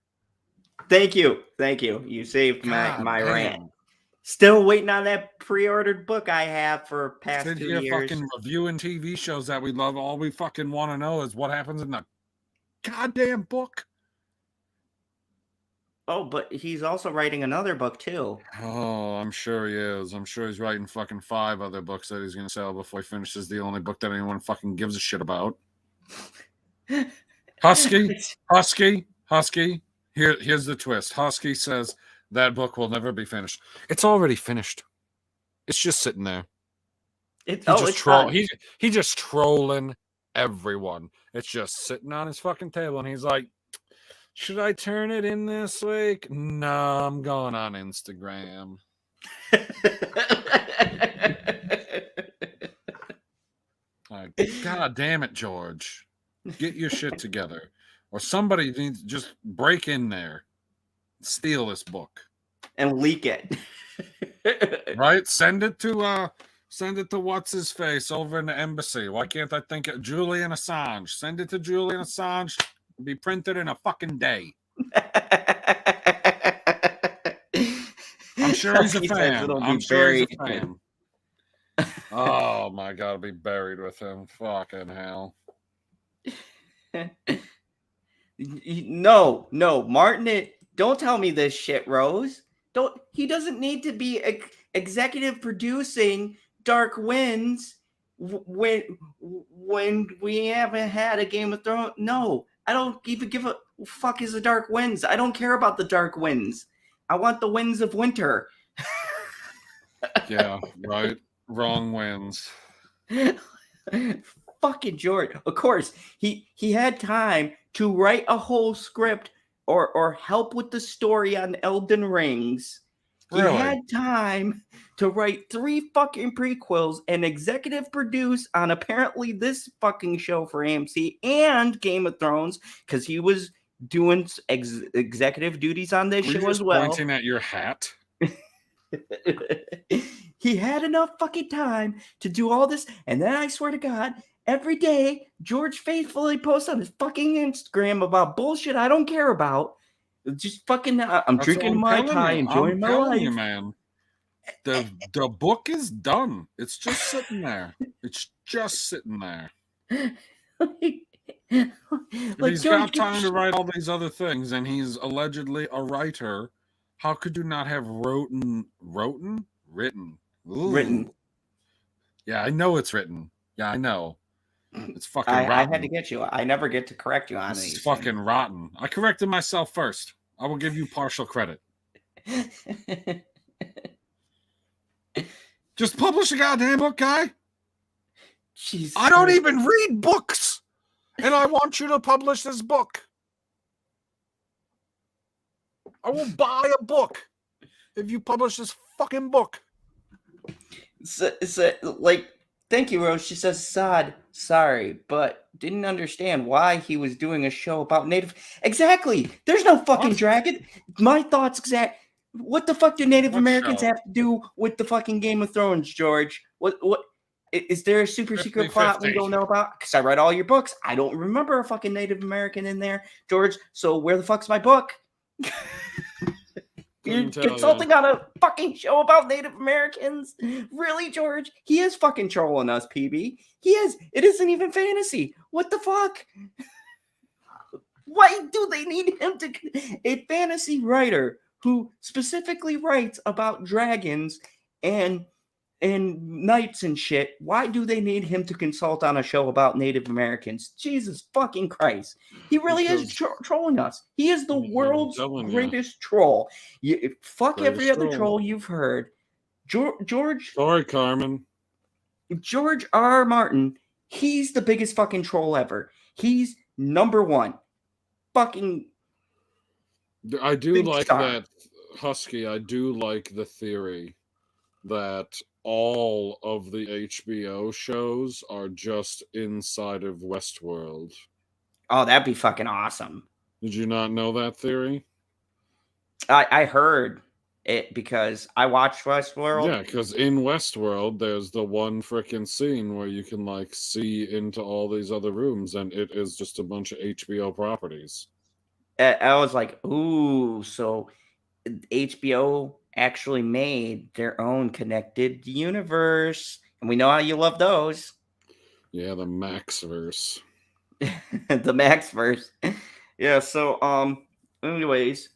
Thank you. You saved my damn. rant. Still waiting on that pre-ordered book I have for past 2 years. Fucking reviewing TV shows that we love. All we fucking want to know is what happens in the goddamn book. Oh, but he's also writing another book too. Oh, I'm sure he is. I'm sure he's writing fucking 5 other books that he's going to sell before he finishes the only book that anyone fucking gives a shit about. Husky. Here's the twist. Husky says that book will never be finished. It's already finished. It's just sitting there. He's just trolling everyone. It's just sitting on his fucking table, and he's like, should I turn it in this week? No, I'm going on Instagram. God damn it, George. Get your shit together. Or somebody needs to just break in there, steal this book. And leak it. Right? Send it to what's his face over in the embassy. Why can't I think of Julian Assange? Send it to Julian Assange. It'll be printed in a fucking day. I'm sure he's a fan. I'm sure he's a fan. Oh my God, I'll be buried with him. Fucking hell. No, Martin, don't tell me this shit, Rose. He doesn't need to be executive producing Dark Winds when we haven't had a Game of Thrones. No, I don't even give a fuck is the Dark Winds. I don't care about the Dark Winds. I want the winds of winter. Yeah, right. Wrong winds. Fucking George. Of course, he had time to write a whole script or help with the story on Elden Rings. Really? He had time to write 3 fucking prequels and executive produce on apparently this fucking show for AMC and Game of Thrones because he was doing executive duties on this show as well. Pointing at your hat. He had enough fucking time to do all this, and then I swear to God, every day George faithfully posts on his fucking Instagram about bullshit I don't care about. Just fucking, I'm drinking my Thai, enjoying my life. You, man. The book is done. It's just sitting there. It's just sitting there. If he's got time to write all these other things, and he's allegedly a writer, how could you not have written? Written. Yeah, I know it's written. Yeah, I know. It's fucking rotten. I had to get you. I never get to correct you on it. It's fucking rotten. I corrected myself first. I will give you partial credit. Just publish a goddamn book, guy. Jesus. I don't even read books, and I want you to publish this book. I will buy a book if you publish this fucking book. So, thank you, Rose. She says, Saad, sorry, but didn't understand why he was doing a show about Native. Exactly. There's no fucking dragon. My thoughts exact. What the fuck do Native Americans have to do with the fucking Game of Thrones, George? What is there a super secret plot we don't know about? Because I read all your books. I don't remember a fucking Native American in there, George. So where the fuck's my book? You're consulting on a fucking show about Native Americans? Really, George? He is fucking trolling us, PB. He is. It isn't even fantasy. What the fuck? Why do they need him to... A fantasy writer who specifically writes about dragons and and knights and shit. Why do they need him to consult on a show about Native Americans? Jesus fucking Christ. He really is trolling us. He is the world's greatest troll. Fuck every other troll you've heard. George. Sorry, Carmen. George R. Martin, he's the biggest fucking troll ever. He's number one. Fucking. I do like that, Husky. I do like the theory that all of the HBO shows are just inside of Westworld. Oh, that'd be fucking awesome. Did you not know that theory? I heard it because I watched Westworld. Yeah, because in Westworld, there's the one freaking scene where you can like see into all these other rooms, and it is just a bunch of HBO properties. I was like, ooh, so HBO actually made their own connected universe, and we know how you love those. Yeah, the Maxverse. The Maxverse. Yeah, so anyways,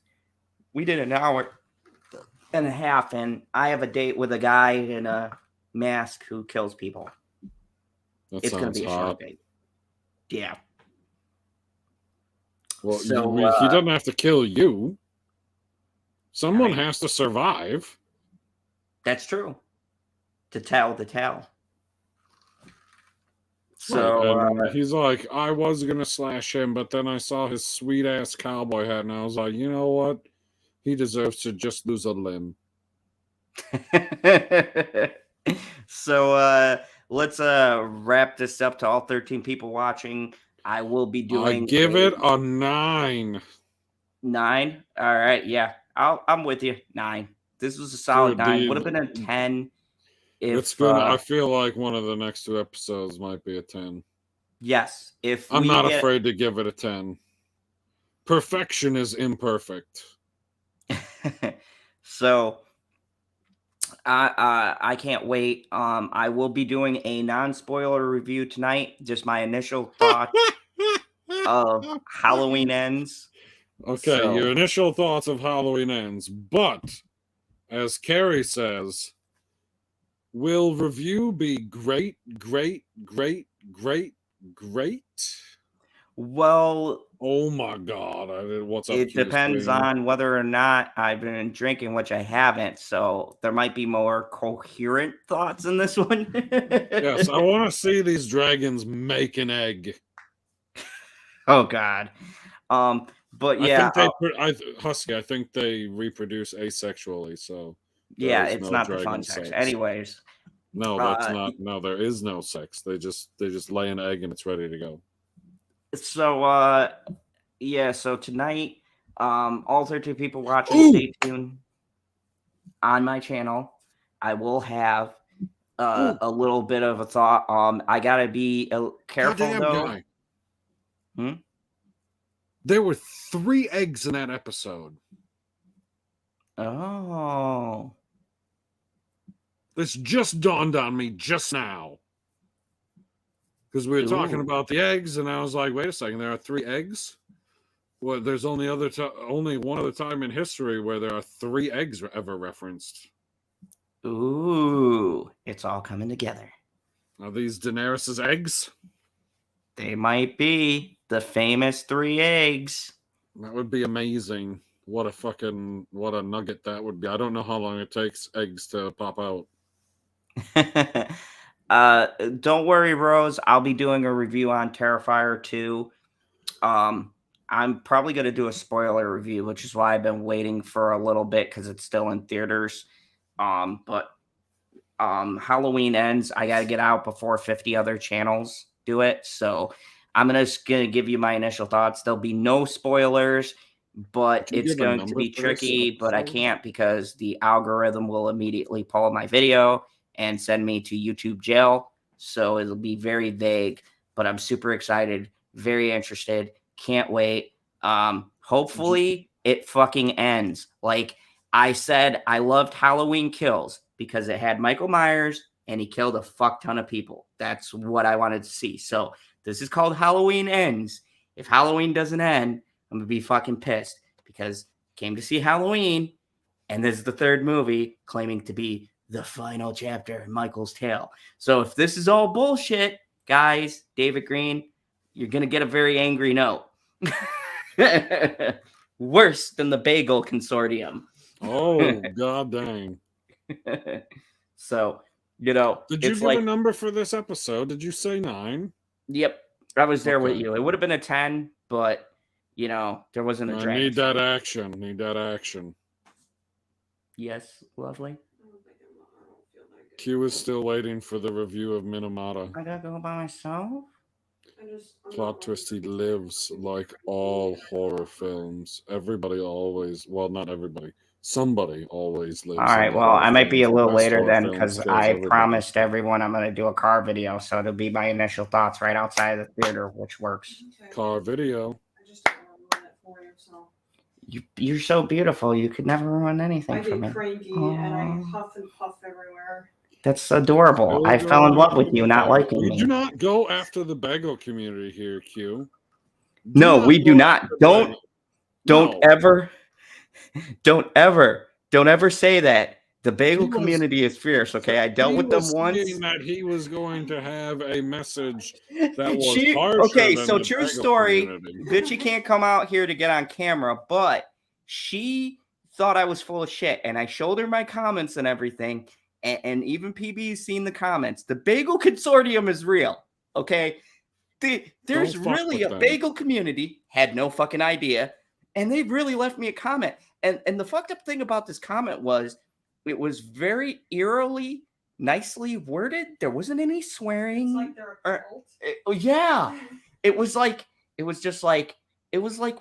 we did an hour and a half, and I have a date with a guy in a mask who kills people. It's gonna be a short date. Yeah. Well, so, he doesn't have to kill you. Someone has to survive. That's true. To tell the tale. So right. He's like, I was gonna slash him, but then I saw his sweet ass cowboy hat, and I was like, you know what? He deserves to just lose a limb. So let's wrap this up to all 13 people watching. I will be doing. I give it a 9. 9. All right, yeah, I'm with you. 9. This was a solid 9. Would have been a 10. It's gonna. I feel like one of the next 2 episodes might be a 10. Yes, if I'm not afraid to give it a 10. Perfection is imperfect. So I can't wait. I will be doing a non-spoiler review tonight. Just my initial thoughts of Halloween Ends. Okay, so, your initial thoughts of Halloween Ends. But, as Carrie says, will review be great? Well, oh my God! What's up? It depends on whether or not I've been drinking, which I haven't. So there might be more coherent thoughts in this one. Yes, I want to see these dragons make an egg. Oh God. But yeah, Husky. I think they reproduce asexually. So yeah, it's not the fun sex. Anyways, no, that's not. No, there is no sex. They just lay an egg and it's ready to go. So yeah, so tonight, all 13 people watching, stay tuned on my channel. I will have a little bit of a thought. I gotta be careful though. Guy. There were 3 eggs in that episode. Oh. This just dawned on me just now. Because we were talking about the eggs, and I was like, wait a second, there are 3 eggs? Well, there's only one other time in history where there are 3 eggs ever referenced. Ooh, it's all coming together. Are these Daenerys' eggs? They might be the famous 3 eggs. That would be amazing. What a nugget that would be. I don't know how long it takes eggs to pop out. Don't worry, Rose. I'll be doing a review on Terrifier 2. I'm probably going to do a spoiler review, which is why I've been waiting for a little bit because it's still in theaters. But Halloween Ends, I got to get out before 50 other channels do it. So I'm just going to give you my initial thoughts. There'll be no spoilers, but it's going to be tricky, but I can't because the algorithm will immediately pull my video and send me to YouTube jail. So it'll be very vague, but I'm super excited, very interested. Can't wait. Hopefully it fucking ends. Like I said, I loved Halloween Kills because it had Michael Myers and he killed a fuck ton of people. That's what I wanted to see. So this is called Halloween Ends. If Halloween doesn't end, I'm gonna be fucking pissed because I came to see Halloween and this is the 3rd movie claiming to be the final chapter in Michael's tale. So if this is all bullshit, guys, David Green, you're going to get a very angry note. Worse than the Bagel Consortium. Oh, god dang. So, you know, Did you it's give like, a number for this episode? Did you say 9? yep, I was there with Okay. you. It would have been a 10, but, you know, there wasn't a I dragon. need that action. Need that action. Yes, lovely. Q is still waiting for the review of Minamata. I gotta go by myself. Plot twist, he lives like all horror films. Everybody always, well, not everybody. Somebody always lives. All right, in the well, horror I might be a films. The little best later horror then films because kills I everybody. promised everyone I'm going to do a car video. So it'll be my initial thoughts right outside of the theater, which works. Car video. I just don't want to ruin it for you, so. You're so beautiful. You could never ruin anything I for get me. cranky and I huff and puff everywhere. That's adorable. Go I go fell in love after with the you, not bagel. liking We me. do not go after the bagel community here, Q. No, we do go not. after Don't bagel. Don't No. don't ever say that. The bagel He was- community is fierce, okay? I dealt He with them was once. saying that he was going to have a message that was She- harsher okay, than so the true bagel story. community. Bitchy can't come out here to get on camera, but she thought I was full of shit, and I showed her my comments and everything, and even PB's seen the comments. The Bagel Consortium is real, okay? There's Don't fuck really with a them. bagel community. Had no fucking idea, and they really left me a comment. And the fucked up thing about this comment was, it was very eerily, nicely worded. There wasn't any swearing. It's like they're a cult. Yeah. It was like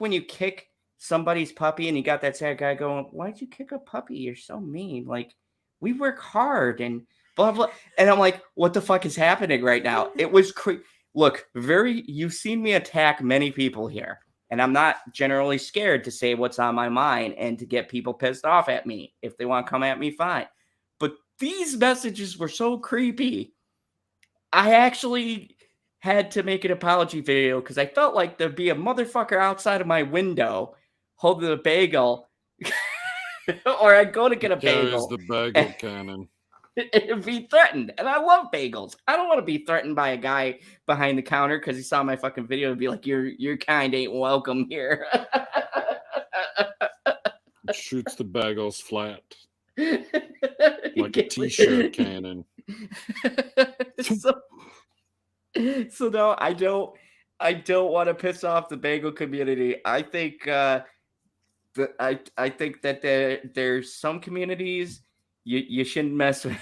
when you kick somebody's puppy and you got that sad guy going, "Why'd you kick a puppy? You're so mean. Like, we work hard and blah blah." And I'm like, what the fuck is happening right now? It was look, you've seen me attack many people here, and I'm not generally scared to say what's on my mind and to get people pissed off at me. If they want to come at me, fine. But these messages were so creepy. I actually had to make an apology video because I felt like there'd be a motherfucker outside of my window holding a bagel, or I'd go to get a Carries bagel the bagel cannon. and be threatened. And I love bagels. I don't want to be threatened by a guy behind the counter because he saw my fucking video and be like, your kind ain't welcome here. Shoots the bagels flat like a t-shirt cannon. So no, I don't want to piss off the bagel community. I think I think that there's some communities you shouldn't mess with.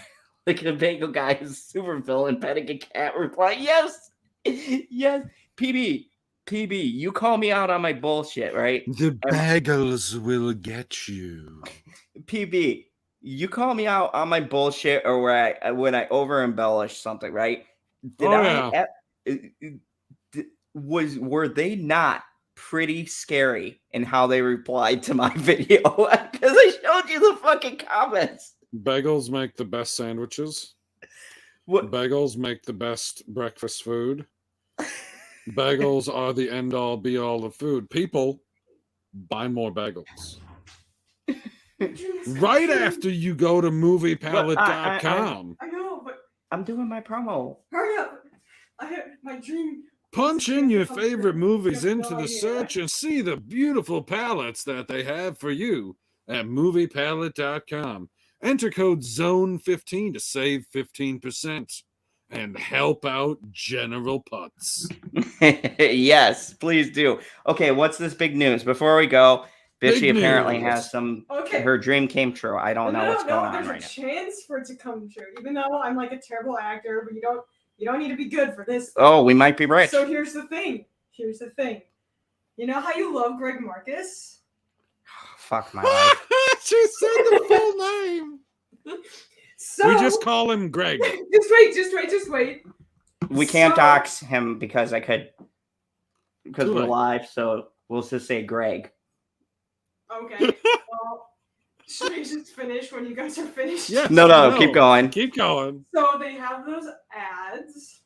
Like the bagel guy is super villain petting a cat. Reply, yes. PB, you call me out on my bullshit, right? The bagels will get you. PB, you call me out on my bullshit or when I over embellish something, right? Were they not pretty scary in how they replied to my video? Because I showed you the fucking comments. Bagels make the best sandwiches. What? Bagels make the best breakfast food. Bagels are the end all be all of food. People buy more bagels. Right after you go to moviepalette.com. I know, but I'm doing my promo. hurry up. My dream. Punch in your favorite movies into the search and see the beautiful palettes that they have for you at moviepalette.com. Enter code ZONE15 to save 15% and help out General Putz. Yes, please do. Okay, what's this big news? Before we go, Bitchy Big apparently news. has some. Okay. Her dream came true. I don't know what's going on There's right a now. chance for it to come true. Even though I'm like a terrible actor, but you don't need to be good for this. Oh, we might be rich. So here's the thing. You know how you love Greg Marcus? Fuck my life. She said the full name. So We just call him Greg. just wait. We can't So- dox him because Too we're late. live, so we'll just say Greg. Okay. Well, should I just finish when you guys are finished? Yes, No, keep going. Keep going. So they have those ads.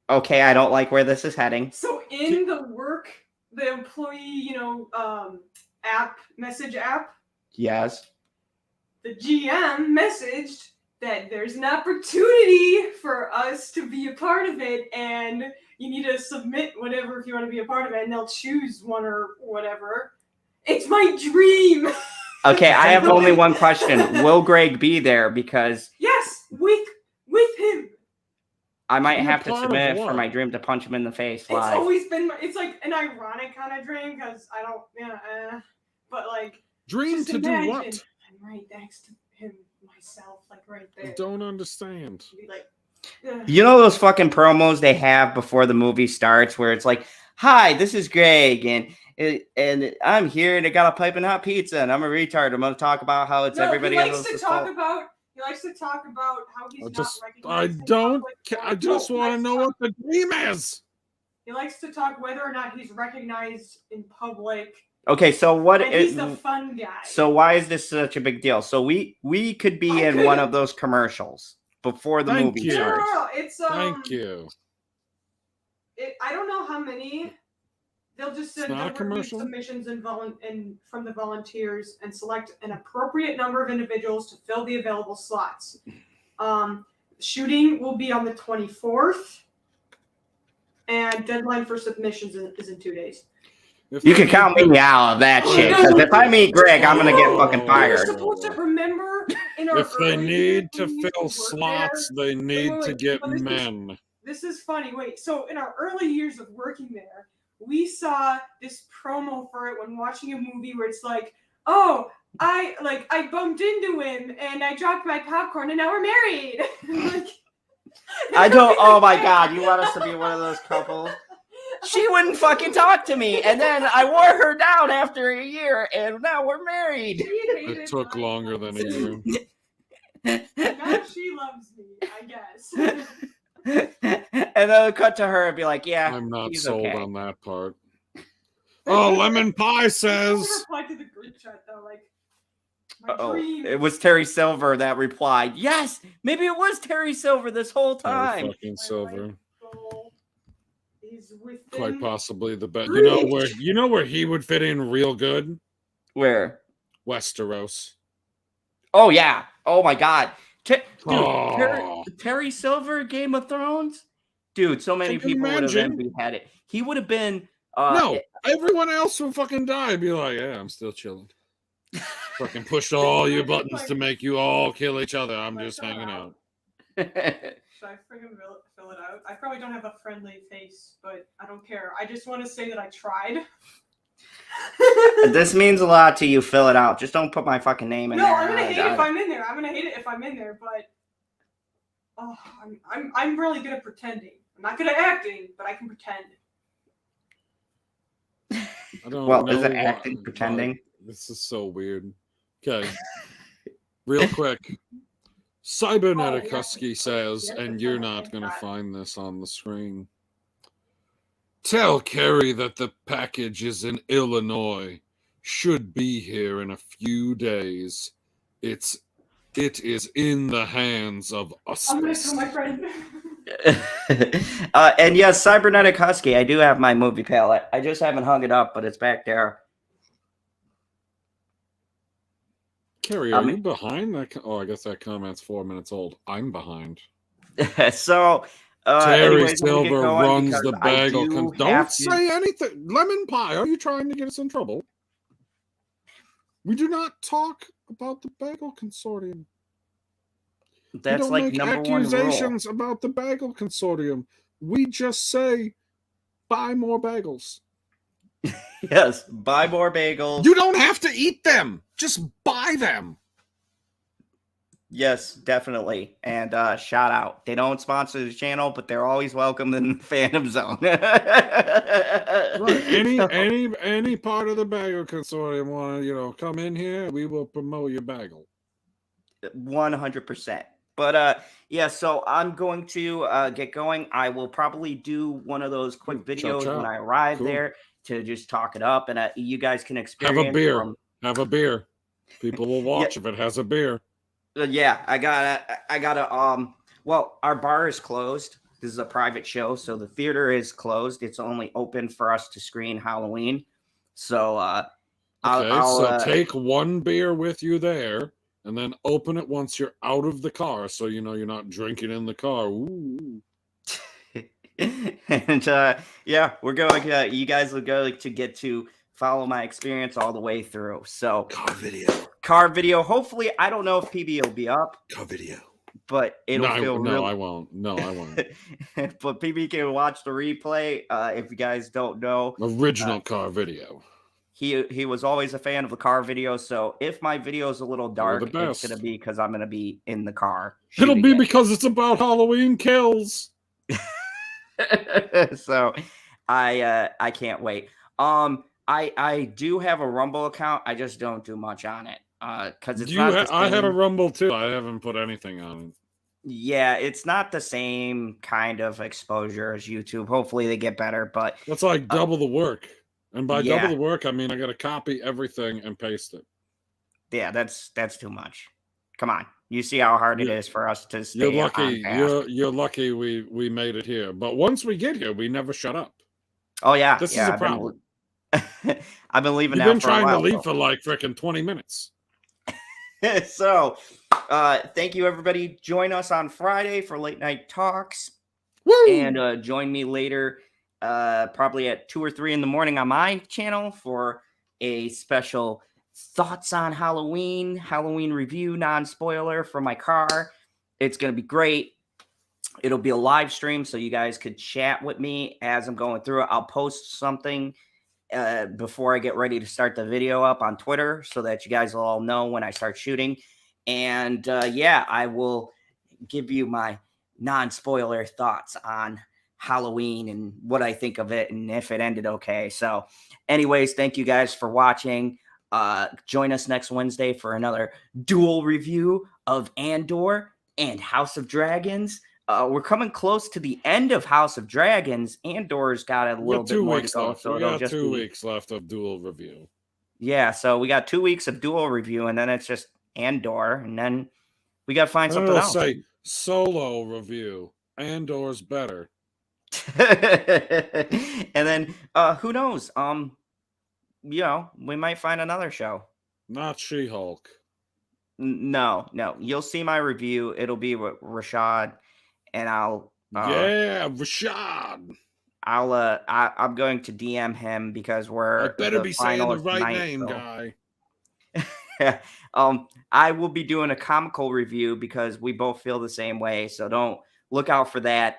Okay, I don't like where this is heading. So in the employee, message app, Yes. the GM messaged that there's an opportunity for us to be a part of it, and you need to submit whatever if you want to be a part of it, and they'll choose one or whatever. It's my dream. Okay, I have only one question. Will Greg be there? Because yes, with him. I might Be a have to part of submit for what? my dream to punch him in the face It's live. always been. It's like an ironic kind of dream because I don't. Yeah, but like. Dream Just to do imagine what? I'm right next to him, myself, like right I there. don't understand. Be like, ugh. You know those fucking promos they have before the movie starts where it's like, "Hi, this is Greg, and I'm here, and I got a piping hot pizza, and I'm a retard. I'm going to talk about how it's No, everybody he likes else's to talk fault." about. He likes to talk about how he's I not recognized. I just want to know what the dream is. He likes to talk whether or not he's recognized in public. Okay, so what? And he's the fun guy. So why is this such a big deal? So we could be in one of those commercials before the Thank movie you. starts. No, it's Thank you. I don't know how many. They'll just send not a over commercial? submissions and from the volunteers and select an appropriate number of individuals to fill the available slots. Shooting will be on the 24th, and deadline for submissions is in 2 days. You can count me out of that shit. Because if I meet Greg, I'm gonna get fucking You're fired. supposed to remember in our If they early need to years when we used fill work slots, there- they need to wait, get but this is- men. This is funny. Wait, so in our early years of working there, we saw this promo for it when watching a movie where it's like, oh, I bumped into him and I dropped my popcorn and now we're married. Like, I don't. Oh my god, you want us to be one of those couples? She wouldn't fucking talk to me, and then I wore her down after a year, and now we're married. It took longer than a year. Now she loves me, I guess. And then I'll cut to her and be like, "Yeah, I'm not he's sold okay." on that part. Oh, Lemon Pie says. Reply to the group chat though, like. My Oh, dream it was Terry Silver that replied. Yes, maybe it was Terry Silver this whole Terry time. fucking Silver. goal is with Quite possibly the best. You know where he would fit in real good? Where? Westeros. Oh yeah. Oh my god. Dude, Oh. Terry Silver, Game of Thrones. Dude, so many Can you people would have been imagine? beheaded. He would have been. No, everyone else would fucking die. Be like, yeah, I'm still chilling. Fucking push all your buttons to make you all kill each other. I'm just hanging out. Should I freaking fill it out? I probably don't have a friendly face, but I don't care. I just want to say that I tried. This means a lot to you. Fill it out. Just don't put my fucking name in there. No, I'm gonna hate it if I'm in there. I'm gonna hate it if I'm in there, but I'm really good at pretending. I'm not good at acting, but I can pretend. I don't Well, know is it what- acting, pretending? This is so weird. Okay. Real quick. Cybernetic Husky says, and you're not going to find this on the screen. Tell Carrie that the package is in Illinois. Should be here in a few days. It is in the hands of us. I'm gonna tell my friend. And yes, Cybernetic Husky. I do have my movie palette. I just haven't hung it up, but it's back there. Carrie, are you behind that? Oh, I guess that comment's 4 minutes old. I'm behind. So, Terry anyways, let me get Silver going runs because the I bagel. do Don't have to- say anything. Lemon Pie, are you trying to get us in trouble? We do not talk about the bagel consortium. That's we don't like make number accusations about the bagel consortium. We just say, buy more bagels. Yes, buy more bagels. You don't have to eat them. Just buy them. Yes, definitely. And shout out. They don't sponsor the channel, but they're always welcome in the Phantom Zone. Right. Any part of the bagel consortium want to, come in here, we will promote your bagel. 100%. But yeah, so I'm going to get going. I will probably do one of those quick videos when I arrive there to just talk it up, and you guys can experience. Have a beer. Have a beer. People will watch if it has a beer. Yeah, I gotta. Well, our bar is closed. This is a private show, so the theater is closed. It's only open for us to screen Halloween. So, so take one beer with you there, and then open it once you're out of the car, so you know you're not drinking in the car. Ooh. And yeah, we're going. You guys are going to get to follow my experience all the way through. So car video. Hopefully, I don't know if PB will be up. Car video. But it'll feel real. I won't. No, I won't. But PB can watch the replay. If you guys don't know, original car video. He was always a fan of the car video. So if my video is a little dark, it's gonna be because I'm gonna be in the car. It'll be because it's about Halloween kills. So I can't wait. I do have a Rumble account. I just don't do much on it. Because it's not the same. I had a Rumble too. I haven't put anything on it. Yeah, it's not the same kind of exposure as YouTube. Hopefully they get better, but that's like double the work. And by double the work, I mean I got to copy everything and paste it. Yeah, that's too much. Come on, you see how hard it is for us to stay. You're lucky. You're lucky we made it here. But once we get here, we never shut up. Oh yeah, this is a problem. I've been leaving. You've been trying to leave for like freaking 20 minutes. So, thank you everybody. Join us on Friday for late night talks. Woo! And join me later, probably at 2 or 3 in the morning on my channel for a special thoughts on Halloween review, non-spoiler for my car. It's going to be great. It'll be a live stream, so you guys could chat with me as I'm going through it. I'll post something before I get ready to start the video up on Twitter so that you guys will all know when I start shooting. And yeah, I will give you my non-spoiler thoughts on Halloween and what I think of it and if it ended okay. So anyways, thank you guys for watching. Join us next Wednesday for another dual review of Andor and House of Dragons. We're coming close to the end of House of Dragons. Andor's got a little bit more to go. So we got 2 weeks left of dual review. Yeah, so we got 2 weeks of dual review, and then it's just Andor, and then we got to find something else. Say solo review. Andor's better. And then who knows? You know, we might find another show. Not She-Hulk. No. You'll see my review. It'll be with Rashad. And I'll Rashad. I'm going to DM him because we're I better be saying the right name, guy. I will be doing a comical review because we both feel the same way. So don't look out for that.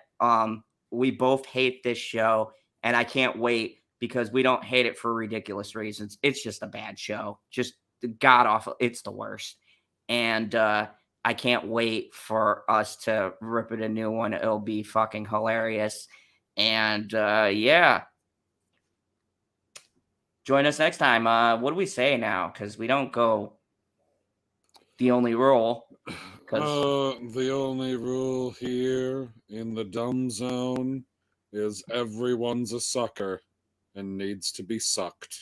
We both hate this show, and I can't wait because we don't hate it for ridiculous reasons. It's just a bad show, just god awful. It's the worst, and I can't wait for us to rip it a new one. It'll be fucking hilarious. And yeah. Join us next time. What do we say now? Because we don't go the only rule. The only rule here in the dumb zone is everyone's a sucker and needs to be sucked.